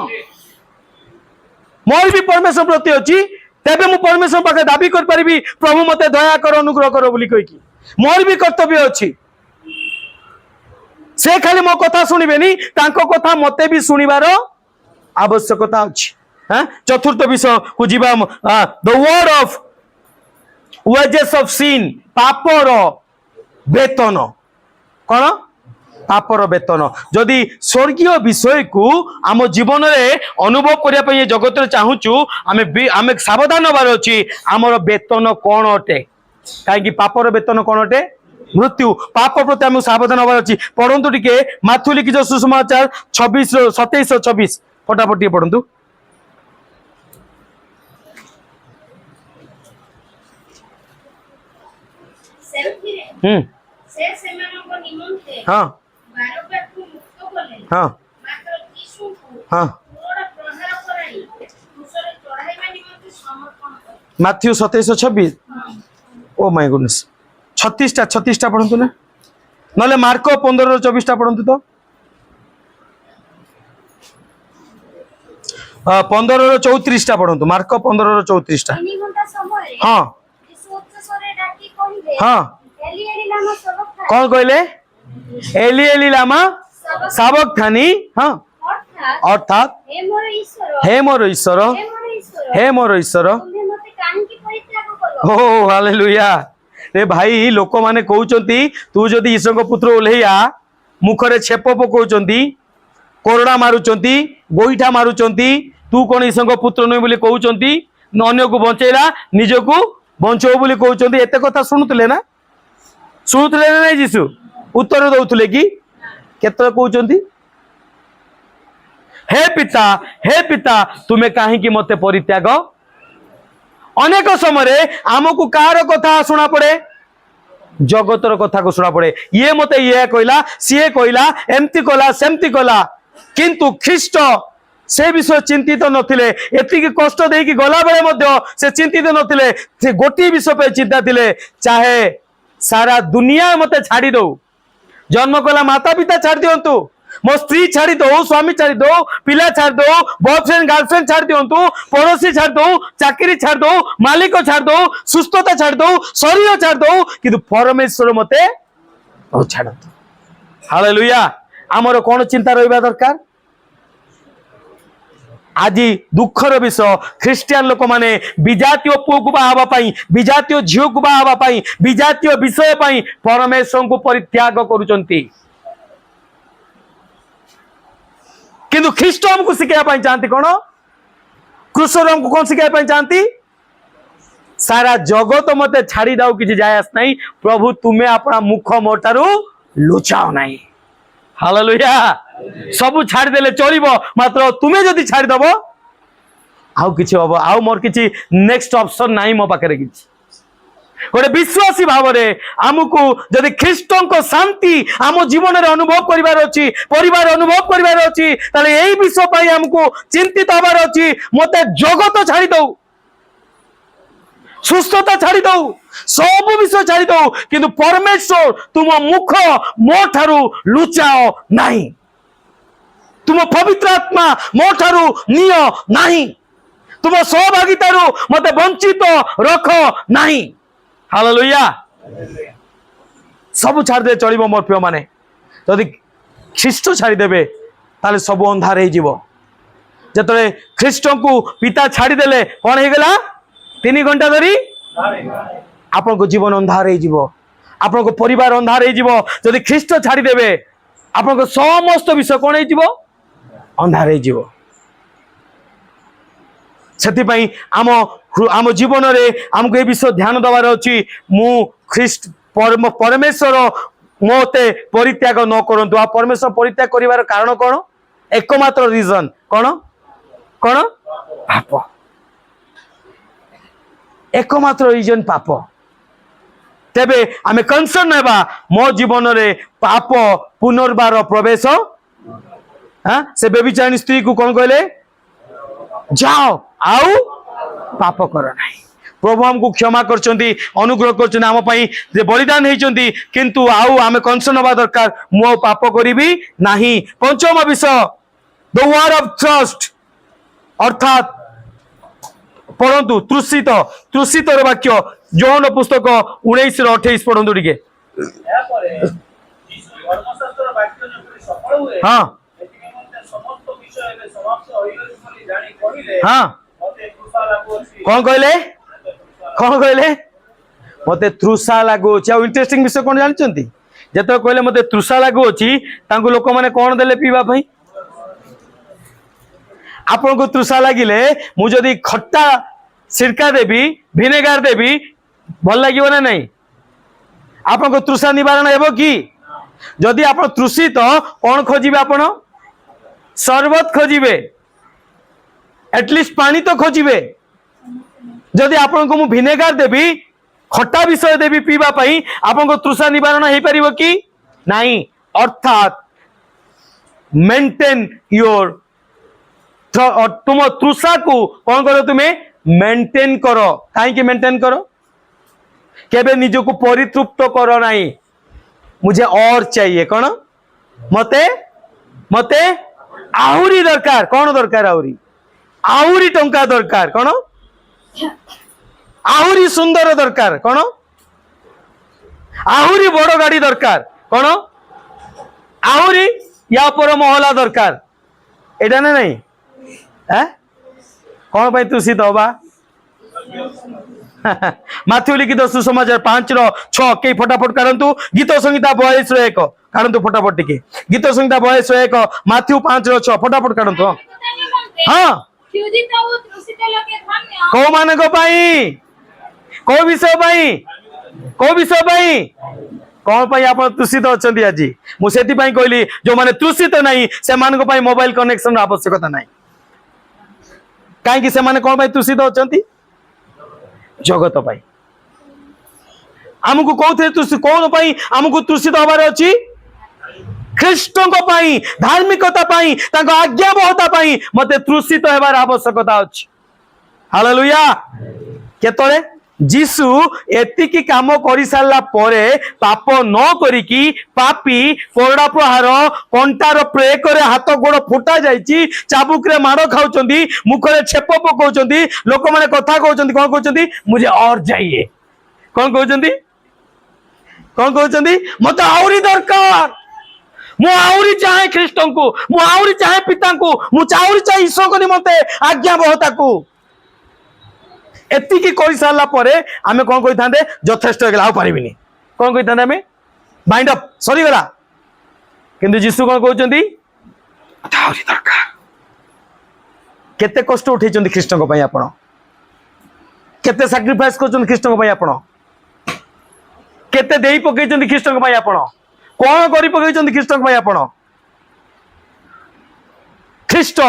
मोर भी परमेश्वर प्रति अच्छी तेबे मु परमेश्वर पाखे दाबी कर परिबी प्रभु मते दया कर अनुग्रह कर बोली कहि कि मोर भी कर्तव्य अच्छी से खाली मो कथा सुनिबेनी तांको कथा मते भी सुनिबार आवश्यकता अछि चतुर्थ विषय को जीवा the word of wages of sin पापर वेतन कौन पापर वेतन जदि स्वर्गीय विषय को आम जीवन में अनुभव करने जगत चाहूचु आम सावधान हबार अच्छी आमर वेतन कौन अटे कहीं पापर वेतन कौन अटे मृत्यु पाप प्रति आम सावधान हबार अच्छी पढ़ंतु टिके माथु लिखित सुसमाचार 27-27 फटाफट टिके पढ़ंतु से सेमानक निमंते हां 12 व्यक्ति मुक्त कले हां मात्र यीशु को हां पूरा प्रहार कराई दूसरे चढ़ाईबा निमंते समर्पण कर माथ्यू 27-26 ओ माय गुडनेस 36 टा पढ़ंतु ना नले मार्को 15-24 टा पढ़ंतु तो 15-34 टा पढ़ंतु मार्को 15-34 टा 3 घंटा समय हां यीशु उच्च स्वरे डाकी कहिले हां एली एली लामा सबक कौन कहले एली एली लामा सबक थानी हां अर्थात हे मोर ईश्वर हे मोर ईश्वर तुम्हें मते काहे की परित्याग करो ओ हालेलुया रे भाई लोक माने कहउचंती तू जदी ईश्वर को पुत्र ओल्हेया मुखरे छेप पकोचंती कोरडा मारुचंती गोईठा मारुचंती तू कोन ईश्वर को पुत्र नै बोली कहउचंती अन्य को बंचेला निज को बंचो बोली कहउचंती एते कथा सुनुतले ना सुनुतले ना जीसु उत्तर दउतले कि केतर कहउचंती हे पिता तुम्हें कहीं मते परित्याग। अनेक समय आमको कार कथा शुणा पड़े, जगतर कथा को शुणा पड़े, ये मते ये कहला, सी कहला, एमती कला सेमती कला, किंतु ख्रीष्ट से विषय चिंतित नथिले। एतिकी कष्ट देकी गला बेले मध्य से चिंतित नथिले, से गोटी विषय पे चिंता थिले, चाहे सारा दुनिया मते छाड़ी दो, जन्म कला माता पिता छाड़ दियंतु, मो स्त्री छाड़ी दो, स्वामी छाड़ी दो, पिला छाड़ दो, बॉयफ्रेंड गर्लफ्रेंड छाड़ दियंतु, पड़ोसी छाड़ दो, चाकरी छाड़ दो, मालिक छाड़ दो, सुस्थता छाड़ दो, शरीर छाड़ दो, किंतु परमेश्वर मते छाड़ दो। हालेलुया। आमर कौन चिंता रहिबा दरकार? आज दुखर विषय ख्रिस्टियान लोक माने विजातीय पुओ को बाहाबा पाई, विजातीय झील को बाहाबा पाई, विजातीय विषय पाई परमेश्वर को परित्याग करुचंती, किंतु ख्रीष्ट हमको शिखाया चाहती कौन? क्रूसर हमको कौन शिखाया चाहती? सारा जगत मते छाड़ी दाओ कि जाय आस नहीं, प्रभु तुम्हें अपना मुख मोटारू लुचाओ नहीं। हालेलुया। सबू छाड़ी देले चलिबो, मात्र तुम्हें जदि छाड़ी दबो आउ किछि हबो, आउ मोर किछि नेक्स्ट ऑप्शन नाही मो पाखरे किछि। गोटे विश्वासी भाव में आमको जदि ख्रीष्टों को शांति आम जीवन में अनुभव करिवार अछि, परिवार अनुभव करिवार अछि, ताले एई विषय पई हमको चिंतित होबार अछि। मते जगत छाड़ी दो, सुस्थता छाड़ी दो, सब विषय छाड़ी दो, किंतु परमेश्वर तुम मुख मो ठारू लुचाओ नहीं, तुम पवित्र आत्मा मो ठारू नियो नहीं, तुम सहभागितारू मते वंचित रख नहीं। हालेलुया। सब छाड़ दे चलिबो मोर प्रिय माने, जदि ख्रीष्ट छाड़ी देबे ताले सब अंधार हे जीवो। जतरे ख्रीष्ट को पिता छाड़ी देले कोन हे गेला? 3 घंटा धरी आपन को जीवन अंधार हे जीवो, आपन को परिवार अंधार हे जीवो। जदि ख्रीष्ट छाड़ी देबे आपन को समस्त विषय कोन हे जीवो? अंधार हे जीवो। सेति आम जीवन में आमको ये विषय ध्यान दबार अच्छी, मु ख्रीष्ट परमेश्वर मते परित्याग न करंतु। आ परमेश्वर परित्याग करिवार कारण कौन? एकमात्र रीजन कौन? कौन? पाप। एकमात्र रीजन पाप। तेबे आमे कंसर्न हेबा मो जीवन रे पाप पुनर्बार प्रवेश। हाँ से बेबिचारी स्त्री को कौन कहले? जाओ आउ पाप कर नहीं। प्रभु हमको क्षमा करचंती, अनुग्रह करचंती, आम पई जे बलिदान हेचंती, किंतु आउ आमे कंसर्न होबा दरकार, मु पाप करिबी नाही। पंचम विषय द वर्ड ऑफ ट्रस्ट, अर्थात पढ़ंतु तृषित वाक्य योहन पुस्तक 19:28 पढ़ंतु टिके। या परे यीशु धर्मशास्त्र वाक्य जेपरि सफल हुए, हां एति निमंते समस्त विषय में समाप्त होइगले बोली जानि कहिले। हां मते तृषा लागु अछि। कौन कहले? कौन कहले? मते तृषा लागु अछि। आ इंटरेस्टिंग विषय कोन जानचंती? जेतो कहले मते तृषा लागु अछि, तांको लोक माने कोन देले पीबा पई? आपन को तृषा लागिले मु जदी खट्टा सिरका देबी, विनेगार देबी, भल लागिबो ना नहीं? आपन को तृषा निवारण हेबो कि? जदि आपन तृषित कोन खोजिबे? आपन शरबत खोजिबे, एटलिस्ट पानी तो खोजिबे। जदि आपन को मु विनेगार देबी, खट्टा विषय देबी पीबा पई, आपन को तृषा निवारण हे परिबो कि नहीं? अर्थात मेंटेन योर, तुम तृषा को कौन करो? तुम्हें मेंटेन करो। कहीं मेंटेन करो? केबे निज को परितृप्त करो नहीं, मुझे और चाहिए। कौन? मते मते आहुरी दरकार। कौन दरकार? आहुरी टंका दरकार। कौन? आहुरी सुंदर दरकार। कौन? आहुरी बड़ गाड़ी दरकार। कौन? आहुरी या पर महला दरकार। एटा ना नहीं? कौन भाई तृषित हवा? माथ्यू लिखित सुसमाचार 5:6 के फटाफट काढंतु। गीत संहिता 42:1 काढंतु फटाफट टिके। गीत संहिता 42:1 माथ्यू 5:6 फटाफट काढंतु। हां को माने को पाई? को विषय पाई? को विषय पाई? कौन पाई आप तृषित अच्छा आज मुझे कहली जो मैंने तृषित नहीं से मोबाइल कनेक्शन आवश्यकता नहीं कहीं से कौन पाई तृषित अच्छा जगत पाई आमको कौन कौन पाई आमको तृषित हबार अच्छी ख्रीष्टों पाई धार्मिकता पाई तांको आज्ञाबहता पाई मते तृषित हेबार आवश्यकता अच्छी हालेलुया केतळे जीसु एतिकी काम करि सारला परे पाप न करिकी पापी कोरडा प्रहार कंटार प्रेक रे हाथ गोड़ फुटा जाइची चाबुक रे माड़ खाउचंदी मुख रे छेप पकाउचंदी लोक माने कथा कहउचंदी कोन कहउचंदी मुझे और चाहिए कोन कहउचंदी मते आउरी दरकार मु आउरी चाहे ख्रीष्टन को मु आउरी चाहे पिता को मु आउरी चाहे ईश्वर को निमंते आज्ञाबहता को एतिकी कर सारा पर आम कौन कही था यथेष्ट हो गला पारिनी कौन कही था आम माइंड अप सरीगला किंतु जीशु कौन कहते दरकार केते कष्ट उठे ख्रीष्टों आपण केते सैक्रिफाइस कर ख्रीष्टों आपण केते देई पकई ख्रीष्टों आपण कौन करी पकई ख्रीष्टों आपण ख्रीष्ट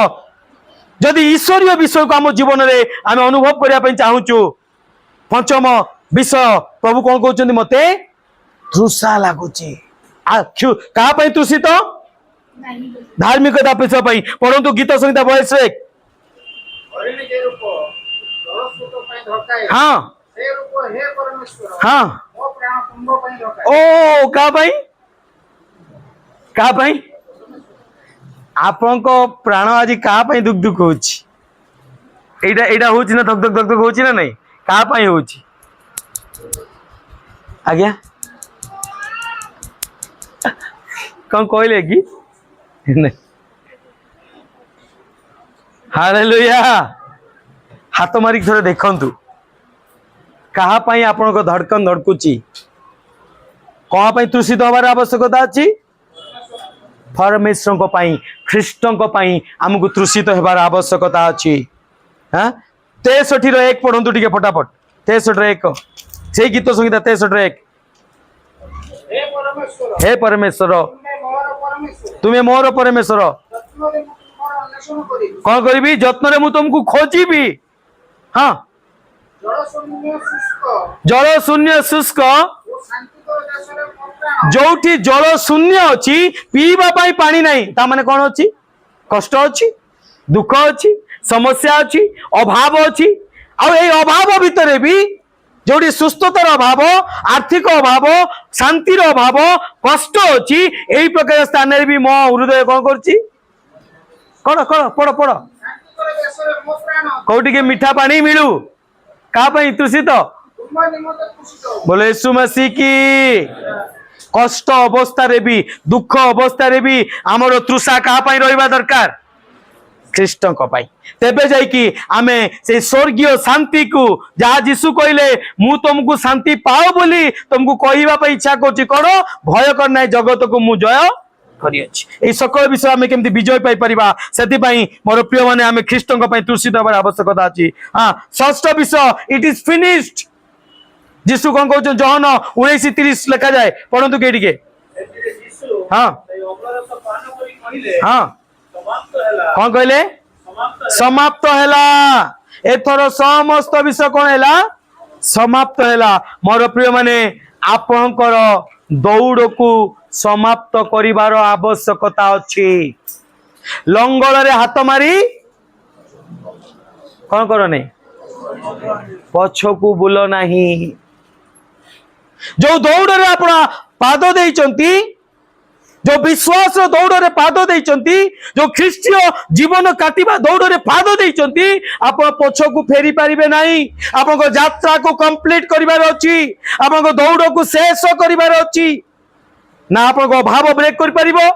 जदि ईश्वरीय विषय को आम जीवन में आम अनुभव करने चाहूँ पंचम विषय प्रभु कौन कहते मते तृषा लगुच क्या तृषित धार्मिकता विषय पढ़ु गीत संहिता 42 हाँ हाँ ओ क्या आपण को प्राण आज क्या दुख दुख होटा हूँ ना धक धक धक धक हो ना नहीं क्या हो आज्ञा कौन कहले कि हालेलुया हाथ मारिक थोड़े देखंतु कहा पाई आपण को धड़कन धड़कुची कौन पाई तृषित हबार आवश्यकता अच्छी परमेश्वर को पाई ख्रीष्टों को पाई आमको तृषित हेबार आवश्यकता अच्छी हाँ 63 पढ़ु टे फटाफट 63 से गीत संगीता 63 हे परमेश्वर तुम्हें मोर परमेश्वर कौन करी जत्न रे मु तुमको खोजी हाँ जल शून्य शुष्क जोठी जल शून्य अच्छी पीवा पाई पानी नहीं ता माने कौन अच्छी कष्ट अच्छी दुख अच्छी समस्या अच्छी अभाव अच्छी अभाव भितर भी जोटी सुस्थतार अभाव आर्थिक अभाव शांतिर अभाव कष्ट अच्छी यही प्रकार स्थान में भी मो हृदय कौन करछि कौन कौन पढ़ पढ़ कौटी के मीठा पानी मिलू का पाई तृषित बोले यीशु मसीह की कष्ट अवस्था रे भी दुख अवस्था रे भी आमर तृषा कहा पाई रहिबा दरकार ख्रीष्टों को पाई तेबे जाई कि आमे से स्वर्गीय शांति को जहाँ जीशु कहले मु तुमको शांति पाओ बोली तुमको कहवा पाई इच्छा करछि करो भय कर ना जगत को मु जय करी सकल विषय आम केमती विजय पाई परिबा सेति पई मोर प्रिय माने आमे ख्रीष्टों को पाई तृषित हबार आवश्यकता अछि हां षष्ठ विषय इट इज फिनिश्ड जीशु कौन कहते जहन 19:30 लिखा जाए पढ़ु के हाँ हाँ कौन कहले समाप्त हैला एथर समस्त विषय कौन हैला समाप्त हैला मोर प्रिय माने आपणकर दौड़ को समाप्त करिवार आवश्यकता अछि लंगल रे हाथ मारी कौन करो नहीं पछकू बुल नहीं जो दौड़ रे अपना पाद देइचंती जो विश्वास दौड़ रे पाद देइचंती जो ख्रीष्टीय जीवन काटिबा दौड़ रे पाद देइचंती आपण पछकू फेरी पारिबे नाही आपण यात्रा को कंप्लीट करिवार अछि आपण दौड़ को शेष करिवार अछि ना आपण अभाव ब्रेक कर पारिबो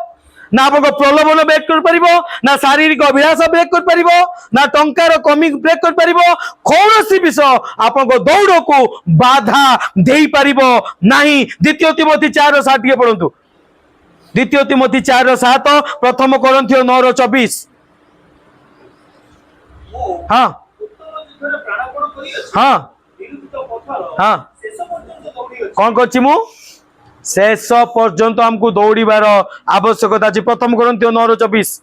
ना आप प्रलोभन ब्रेक कर पारिबो ना शारीरिक अभिलाष ब्रेक कर पारिबो ना टंकार कमी ब्रेक कर पारिबो कौन सी विषय आपको दौड़ को बाधा दे पारिबो नहीं द्वितीय तिमोथी 4:7 के पढ़ंतु द्वितीय तिमोथी 4:7 प्रथम कोरिन्थियो 9:24 हाँ हाँ हाँ कौन करछि मु शेष पर्यंत हमको दौड़ार आवश्यकता अच्छी। प्रथम करंथियो 9:24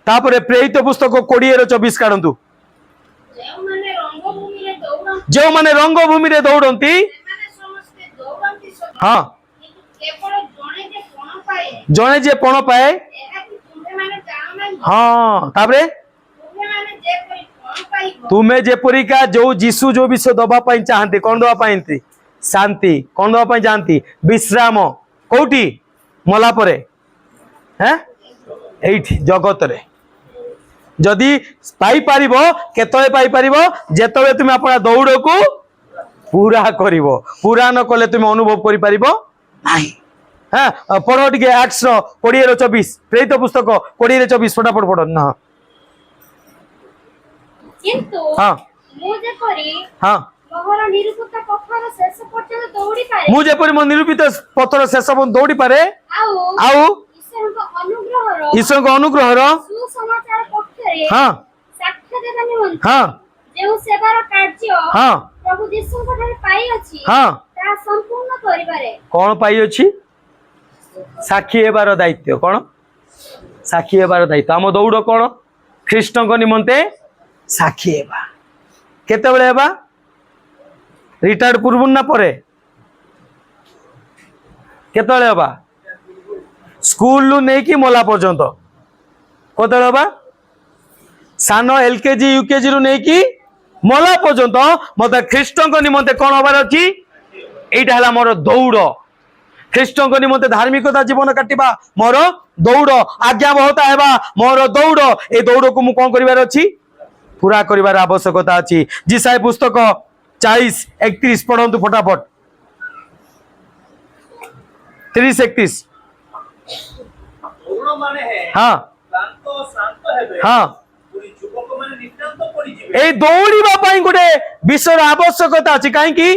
तापर प्रेरित पुस्तक 20:24 काढंतु। ଯେଉଁମାନେ ରଙ୍ଗଭୂମିରେ ଦୌଡ଼ନ୍ତି जो माने रंगभूमि रे दौड़ती ସେମାନେ ସମସ୍ତେ ଦୌଡ଼ନ୍ତି ସତ, हाँ କିନ୍ତୁ କେବଳ ଜଣେ ଯେ ପଣ ପାଏ जड़े जे पण पाए ଏହାକୁ ତୁମ୍ଭେମାନେ ଜାଣନାହିଁ। हाँ तापरे ତୁମ୍ଭେମାନେ ଯେପରି ପଣ ପାଇବ तुम्हें जेपरिका जो जीशु जो विषय दबा पाई चाहती कौन दबा पाई शांति कौन दबा पाई चाहती विश्राम कोठी मला परे हैं एठी जगत रे जदि पाई पारिबो केतळे पाई पारिबो जेतळे तुम अपना दौड़ को पूरा करिवो पूरा न कले तुम अनुभव करि पारिबो नाही। हाँ पढ़ो टिके एक्ट्स 20:24 प्रेरित पुस्तक 20:24 फटाफट पढ़ो ना। କିନ୍ତୁ हाँ ମୁଁ ଯେପରି हाँ ମୋହର ନିରୂପିତ ପଥର ଶେଷ ପର୍ଯ୍ୟନ୍ତ ଦୌଡ଼ି ପାରେ मु जेपरि मो निरूपित पत्र शेष दौड़ी पारे ଆଉ आउ ଈଶ୍ୱରଙ୍କ ଅନୁଗ୍ରହର ईश्वर अनुग्रहर ସୁସମାଚାର ପକ୍ଷରେ हाँ ସାକ୍ଷ୍ୟ ଦେବା ନିମନ୍ତେ हाँ ଯେଉଁ ସେବାର କାର୍ଯ୍ୟ हाँ ପ୍ରଭୁ ଯୀଶୁଙ୍କ ଠାରେ ପାଇଅଛି हाँ ତାହା ସମ୍ପୂର୍ଣ୍ଣ କରିବାରେ कौन पाई अछि साक्षी हेबार दायित्व कौन साक्षी हेबार दायित्व आम दौड़ कौन ख्रीष्ट निमंते साक्षी हेबा केतेबेले हेबा रिटायर्ड पूर्व ना परे केतेबेले हेबा स्कूल लु नहीं कि मला पर्यंत केतेबेले हेबा सान एलकेजी यूकेजी रु नहीं कि मला पर्यंत मते ख्रीष्ट निमंते कौन हबार अछि एटा हला मोर दौड़ ख्रीष्ट निमंते धार्मिकता जीवन काटिबा मोर दौड़ आज्ञा बहुता हेबा मोर दौड़ ए दौड़ को मु कौन करिवार अछि पूरा करिवार आवश्यकता अछि। जिसाय पुस्तक 40:31 पढ़ंतु फटाफट 30:31 ଦୌଡ଼ ମାନେ ହେ हाँ କ୍ଳାନ୍ତ ଶାନ୍ତ ହେବେ हाँ ପୁଣି ଯୁବକ ମାନେ ନିତାନ୍ତ ପଡ଼ିଯିବେ। ए दौड़िबा पई गोटे विषय आवश्यकता अछि काहे कि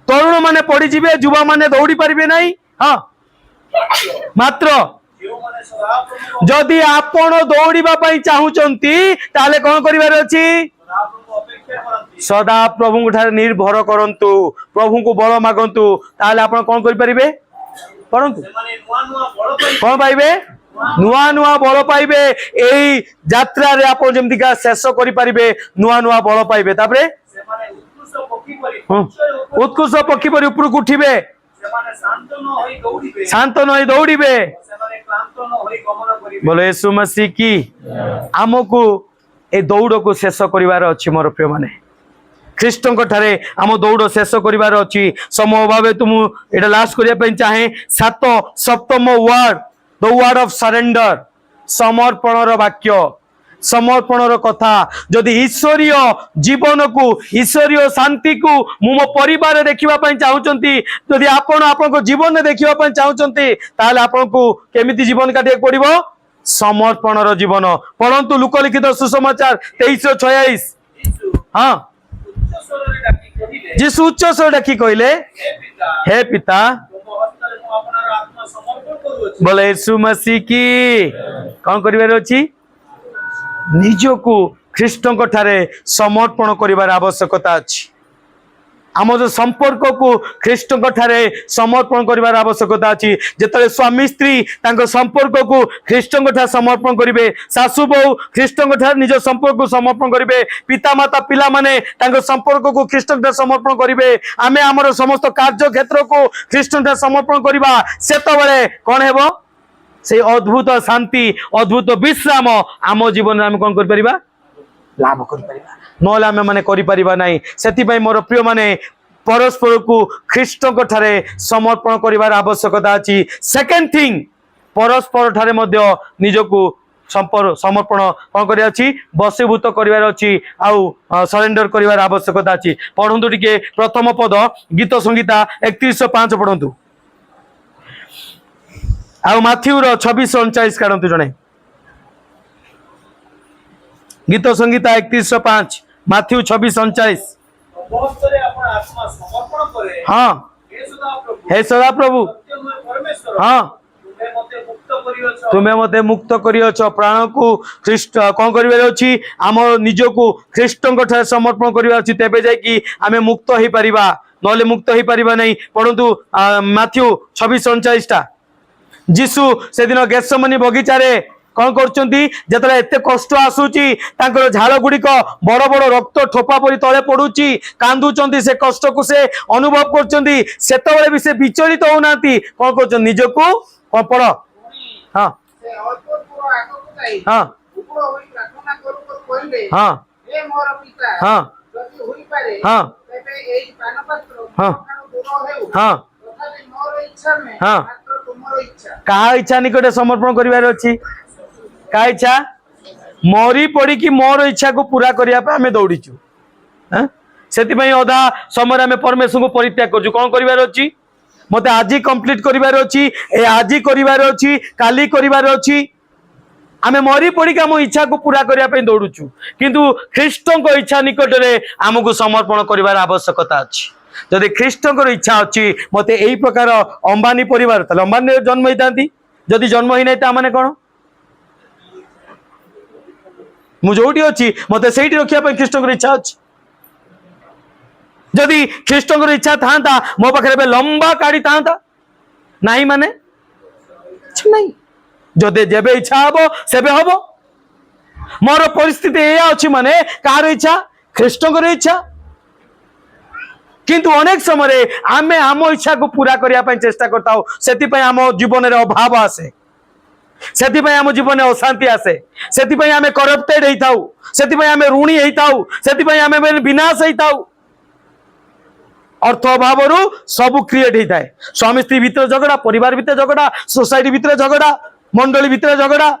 तरुण माने पड़ी जिवे युवा माने दौड़ी पारिबे नाही। हाँ मात्र ଯେଉଁମାନେ ସଦାପ୍ରଭୁଙ୍କ जदि आपण दौड़िबा पई चाहुचंती ताले कोन करिवार अछि ସଦାପ୍ରଭୁଙ୍କ ଅପେକ୍ଷା କରନ୍ତି सदा प्रभु ठारे निर्भर करंतु प्रभु को बल मागंतु ताले आपण कोन करि परिबे परंतु ସେମାନେ ନୂଆ ନୂଆ ବଳ ପାଇ कोन पाइबे नुआ नुआ बल पाइबे एई यात्रा रे आपण जेमतिका शेष करि परिबे नुआ नुआ बल पाइबे तापरे ସେମାନେ ଉତ୍କୃଷ୍ଟ ପକ୍ଷୀ ପରି हम्म, ନିଶ୍ଚୟ ଉପରେ उत्कृष्ट पक्षी परि ऊपर उठिबे ସେମାନେ ଶାନ୍ତ ନ ହୋଇ ଦୌଡ଼ିବେ शांत नई दौड़िबे। ସେମାନେ କ୍ଳାନ୍ତ ନ ହୋଇ ଗମନ କରିବେ। बोलो यीशु मसीह की आमको ए दौड़ को शेष करिवार अछि मोर प्रिय माने ख्रीष्टଙ୍କ ठारे आम दौड़ शेष करिवार अछि। समय भावे तुम एटा लास्ट करिया पे चाहे 7 word the word of surrender समर्पणर वाक्य समर्पणर कथा जदि ईश्वरीय जीवन को ईश्वरीय शांति को मु मो परिवार देखिबा पई चाहुचंती जदि आपण आपन जीवन में देखिबा पई चाहुचंती ताले आपन को केमिति जीवन काटे पड़िबो समर्पणर जीवन। परंतु लोकलिखित सुसमाचार 23:26 ଯୀଶୁ हाँ ଉଚ୍ଚ ସ୍ୱରରେ ଡାକି କହିଲେ जीशु उच्च स्वर डाकी कहले ହେ ପିତା हे पिता ତୁମ ହସ୍ତରେ ମୁଁ ଆପଣାର ଆତ୍ମା ସମର୍ପଣ କରୁଅଛି। बोले यीशु मसीह की कौन करिवार अछि निजको ख्रीष्टଙ୍କ ठारे समर्पण करिवार आवश्यकता अछि। आम जो संपर्क को ख्रीष्टଙ୍କ ठारे समर्पण करिवार आवश्यकता अछि। जेतले स्वामी स्त्री तांको संपर्क को ख्रीष्टଙ୍କ ठारे समर्पण करिवे सासु बहु ख्रीष्टଙ୍କ ठारे निज संपर्क को समर्पण करिवे पिता माता पिला माने तांको संपर्क को ख्रीष्टଙ୍କ ठारे समर्पण करिवे आमे हमर समस्त कार्य क्षेत्र को ख्रीष्टଙ୍କ ठारे समर्पण करिवा सेतबेले कोन हेबो से अद्भुत शांति अद्भुत विश्राम आम जीवन आम कौन कर लाभ कर नहले आम मैंने करिपरिबा नाही। सेति पई मोर प्रिय माने परस्पर को ख्रीष्टଙ୍କ ठारे समर्पण करिवार आवश्यकता अछि। सेकंड थिंग परस्पर ठारे मध्य निजको समर्पण कौन करिया अछि बसीभूत करिवार अछि आउ सरेंडर करिवार आवश्यकता अछि। पढंतु टिके प्रथम पद गीत संगीता 31:5 पढंतु आउ माथ्यू रो 26:39 काढंतु जणे गीत संगीता 31:5 माथ्यू 26:39 ଅବସ୍ଥାରେ ଆପଣ ଆତ୍ମା ସମର୍ପଣ କରେ। हाँ ହେ ସଦା ପ୍ରଭୁ हे सदा प्रभु ସତ୍ୟମୟ ପରମେଶ୍ୱର हाँ ତୁମେ ମୋତେ ମୁକ୍ତ କରିଅଛ। तुम्हें मते मुक्त करियछ प्राण को ख्रीष्ट कौन करिवार अछि आम निज को ख्रीष्टଙ୍କ ठारे समर्पण करिवार अछि तेबे जाय कि आमे मुक्त होई परिबा। नले मुक्त हो पारिबा नहीं। पढ़ंतु माथ्यू 26:39 जीशु से दिन गेत्सेमनी बगीचा रे कौन करछंती जेतले एते कष्ट आसुची तांकर झाल गुड़िक बड़ बड़ रक्त ठोपा परी तले पड़ुची कांदुचंती से कष्ट को से अनुभव करछंती सेतबेले भी से विचलित होनांती कौन करछन निजको कौन पढ़ हां ସେ ଅଳ୍ପ ଦୂର ଆଗକୁ ଯାଇ हां ଉଗ୍ର ହୋଇ ପ୍ରାର୍ଥନା କରୁ କରୁ କହିଲେ, हां ହେ ମୋର ପିତା, हां ଯଦି ହୋଇପାରେ हां ତେବେ ଏଇ ପାନପାତ୍ର ହଁ। ମୋ ଠାରୁ ଦୂର ହେଉ। हां ତଥାପି ମୋର ଇଚ୍ଛା ନୁହେଁ, ହଁ। ମାତ୍ର ତୁମର ଇଚ୍ଛା। कहा इच्छा निकटे समर्पण करिवार अछि का इच्छा मरी पड़ी कि मोर इच्छा को पूरा करिया पे हमें दौड़ीचु सेति पई अधा समय हमें परमेश्वर को परित्याग करजु कोन करिवार अछि मते आजी कंप्लीट करिवार अछि ए आजी करिवार अछि काली करिवार अछि आमे मरी पड़ी कि हम इच्छा को पूरा करिया पे दौड़ुचु किंतु ख्रीष्टन को इच्छा निकट रे हमको समर्पण करिवार आवश्यकता अछि जदि ख्रीष्टन को इच्छा अछि मते एई प्रकार अंबानी परिवार तले अंबानी जन्म हितांती जदि जन्म ही नहीं ता माने कोन मु जोटी अच्छी मत से रखा ख्रीष्टन की इच्छा अच्छी जदि ख्रीष्टन की इच्छा था मो पाखे लंबा काढ़ी था नहीं माने नहीं जदि जेबे इच्छा हम सेबे हम मोर परिस्थिति या अच्छी माने कार इच्छा ख्रीष्टन की इच्छा किंतु अनेक समय आमे आम इच्छा को पूरा करने चेष्टा करता से आम जीवन में अभाव आसे से आम जीवन अशांति आसे से आम करप्टेड होता से आम ऋणी होता से आम विनाश होता अर्थ अभाव सब क्रिएट होता है स्वामी स्त्री भितर झगड़ा परिवार भितर झगड़ा सोसाइटी भितर झगड़ा मंडली भितर झगड़ा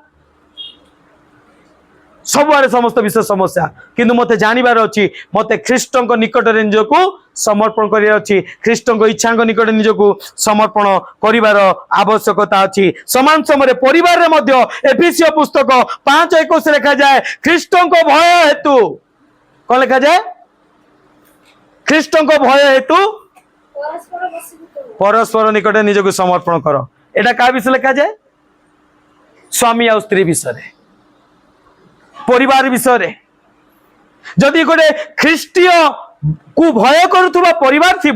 सबुआड़े समस्त विषय समस्या किंतु मते जानिबार अछि मते ख्रीष्टन को निकट रे निजको समर्पण करिया अछि ख्रीष्टन को इच्छा को निकट निजको समर्पण करिवार आवश्यकता अछि समान समय परिवार रे मध्य एफिसियो पुस्तक 5:21 लिखा जाए ख्रीष्टन को भय हेतु कोन लिखा जाए ख्रीष्टन को भय हेतु परस्पर निकट निजको समर्पण करो एटा का विषय लिखा जाए स्वामी और स्त्री विषय परिवार विषय जदि गोटे ख्रीष्टीय को भय करुवा परिवार थी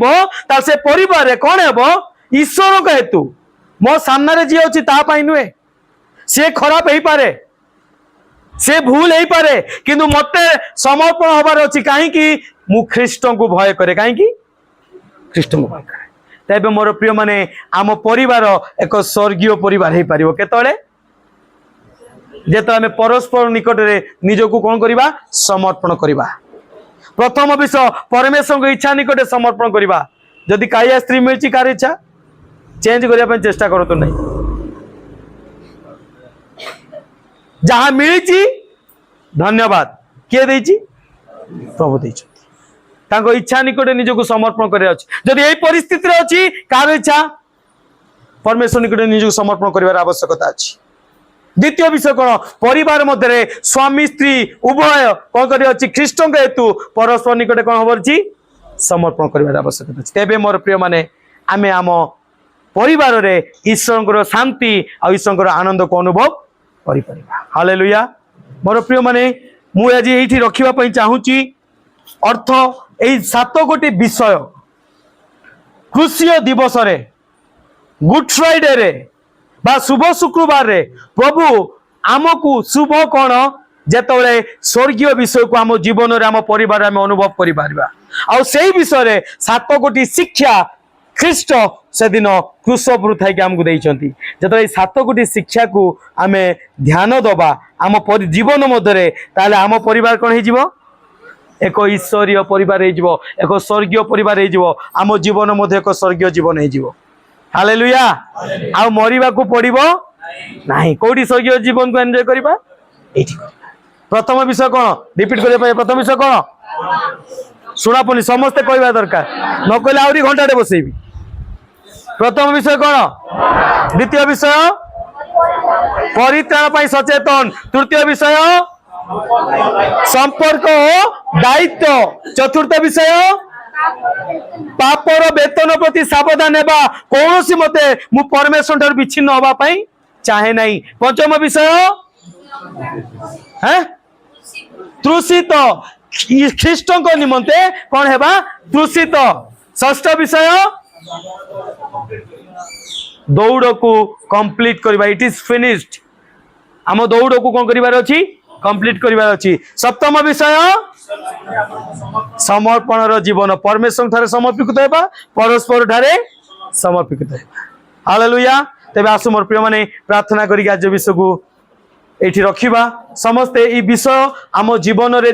से परिवार रे कौन हेबो ईश्वर का हेतु मो सामने जी अच्छी तापाई नुहे सी खराब हो पारे से भूल हो पारे किंतु मते समर्पण हबार अच्छी कहीं मु ख्रीष्टन को भय करे कहीं ख्रीष्टन को भय करे तेबे मोर प्रिय माने आम परिवार एक स्वर्गीय परिवार हो पारिबो केतळे जेत आम परस्पर निकट रे निजको कौन करवा समर्पण करवा प्रथम विषय परमेश्वर को इच्छा निकट समर्पण करवा जदि काया स्त्री मिली कार इच्छा चेंज करने चेष्टा करतु नहीं जहां मिली धन्यवाद किए देछि प्रभु देछि तांको इच्छा निकट निजको समर्पण करे अछि जदि एई परिस्थिति रे अछि कार इच्छा परमेश्वर निकट निजको समर्पण करिवार आवश्यकता अछि द्वितीय विषय कौन परिवार मध्य स्वामी स्त्री उभय कौन कर ख्रीष्टन के हेतु परस्पर निकट कौन हबर समर्पण कर आवश्यकता तेबे मोर प्रिय माने आमे आम परिवार रे ईश्वर शांति और ईश्वर आनंद को अनुभव कर हालेलुया मोर प्रिय माने मु आज ये रखा चाहूँगी अर्थ यही 7 गोटी विषय क्रूसीय दिवस रे गुड फ्राइडे रे बा शुभ शुक्रवार रे प्रभु आमको शुभ कौन जेतबेले स्वर्गीय विषय को आम जीवन रे आम परिवार आम अनुभव करि पारिबा आ सेही विषय रे 7 गोटी शिक्षा ख्रीष्ट से दिन क्रूस पर थाई आमको देइचंती जेतबेले 7 गोटी शिक्षा को आमे ध्यान दबा आम जीवन मध्य ताले आम परिवार कौन हो एक ईश्वरीय परिवार हो एक स्वर्गीय परिवार हो आम जीवन मध्य एक स्वर्गीय जीवन हो हालेलुया आ मरिबा को पड़िबो नाही कोठी स्वर्गीय जीवन को एंजॉय करिबा एठी प्रथम विषय कौन रिपीट करिबा प्रथम विषय कौन सुना पुनी समस्त कहवा दरकार न कहले आउरी घंटाटे बसैबी प्रथम विषय कौन द्वितीय विषय परित्राण पाई सचेतन तृतीय विषय संपर्क दायित्व चतुर्थ विषय पापर वेतन प्रति सावधान हेबा कौन मते मु परमेश्वर ठार विच्छिन्न होबा पई चाहे नहीं पंचम विषय हैं तृषित ख्रीष्ट को निमंते कौन हेबा तृषित षष्ठ विषय दौड़ को कंप्लीट करबा इट इज फिनिश्ड आम दौड़ को कौन करिवार अछि कंप्लीट करिवार अछि सप्तम विषय समर्पण रो जीवन परमेश्वर ठारे समर्पित हेबा परस्पर ठारे समर्पित हेबा हालेलुया तेबे आसु मोर प्रिय माने प्रार्थना करी आज विषय को एठी रखिबा समस्ते ई विषय आम जीवन रे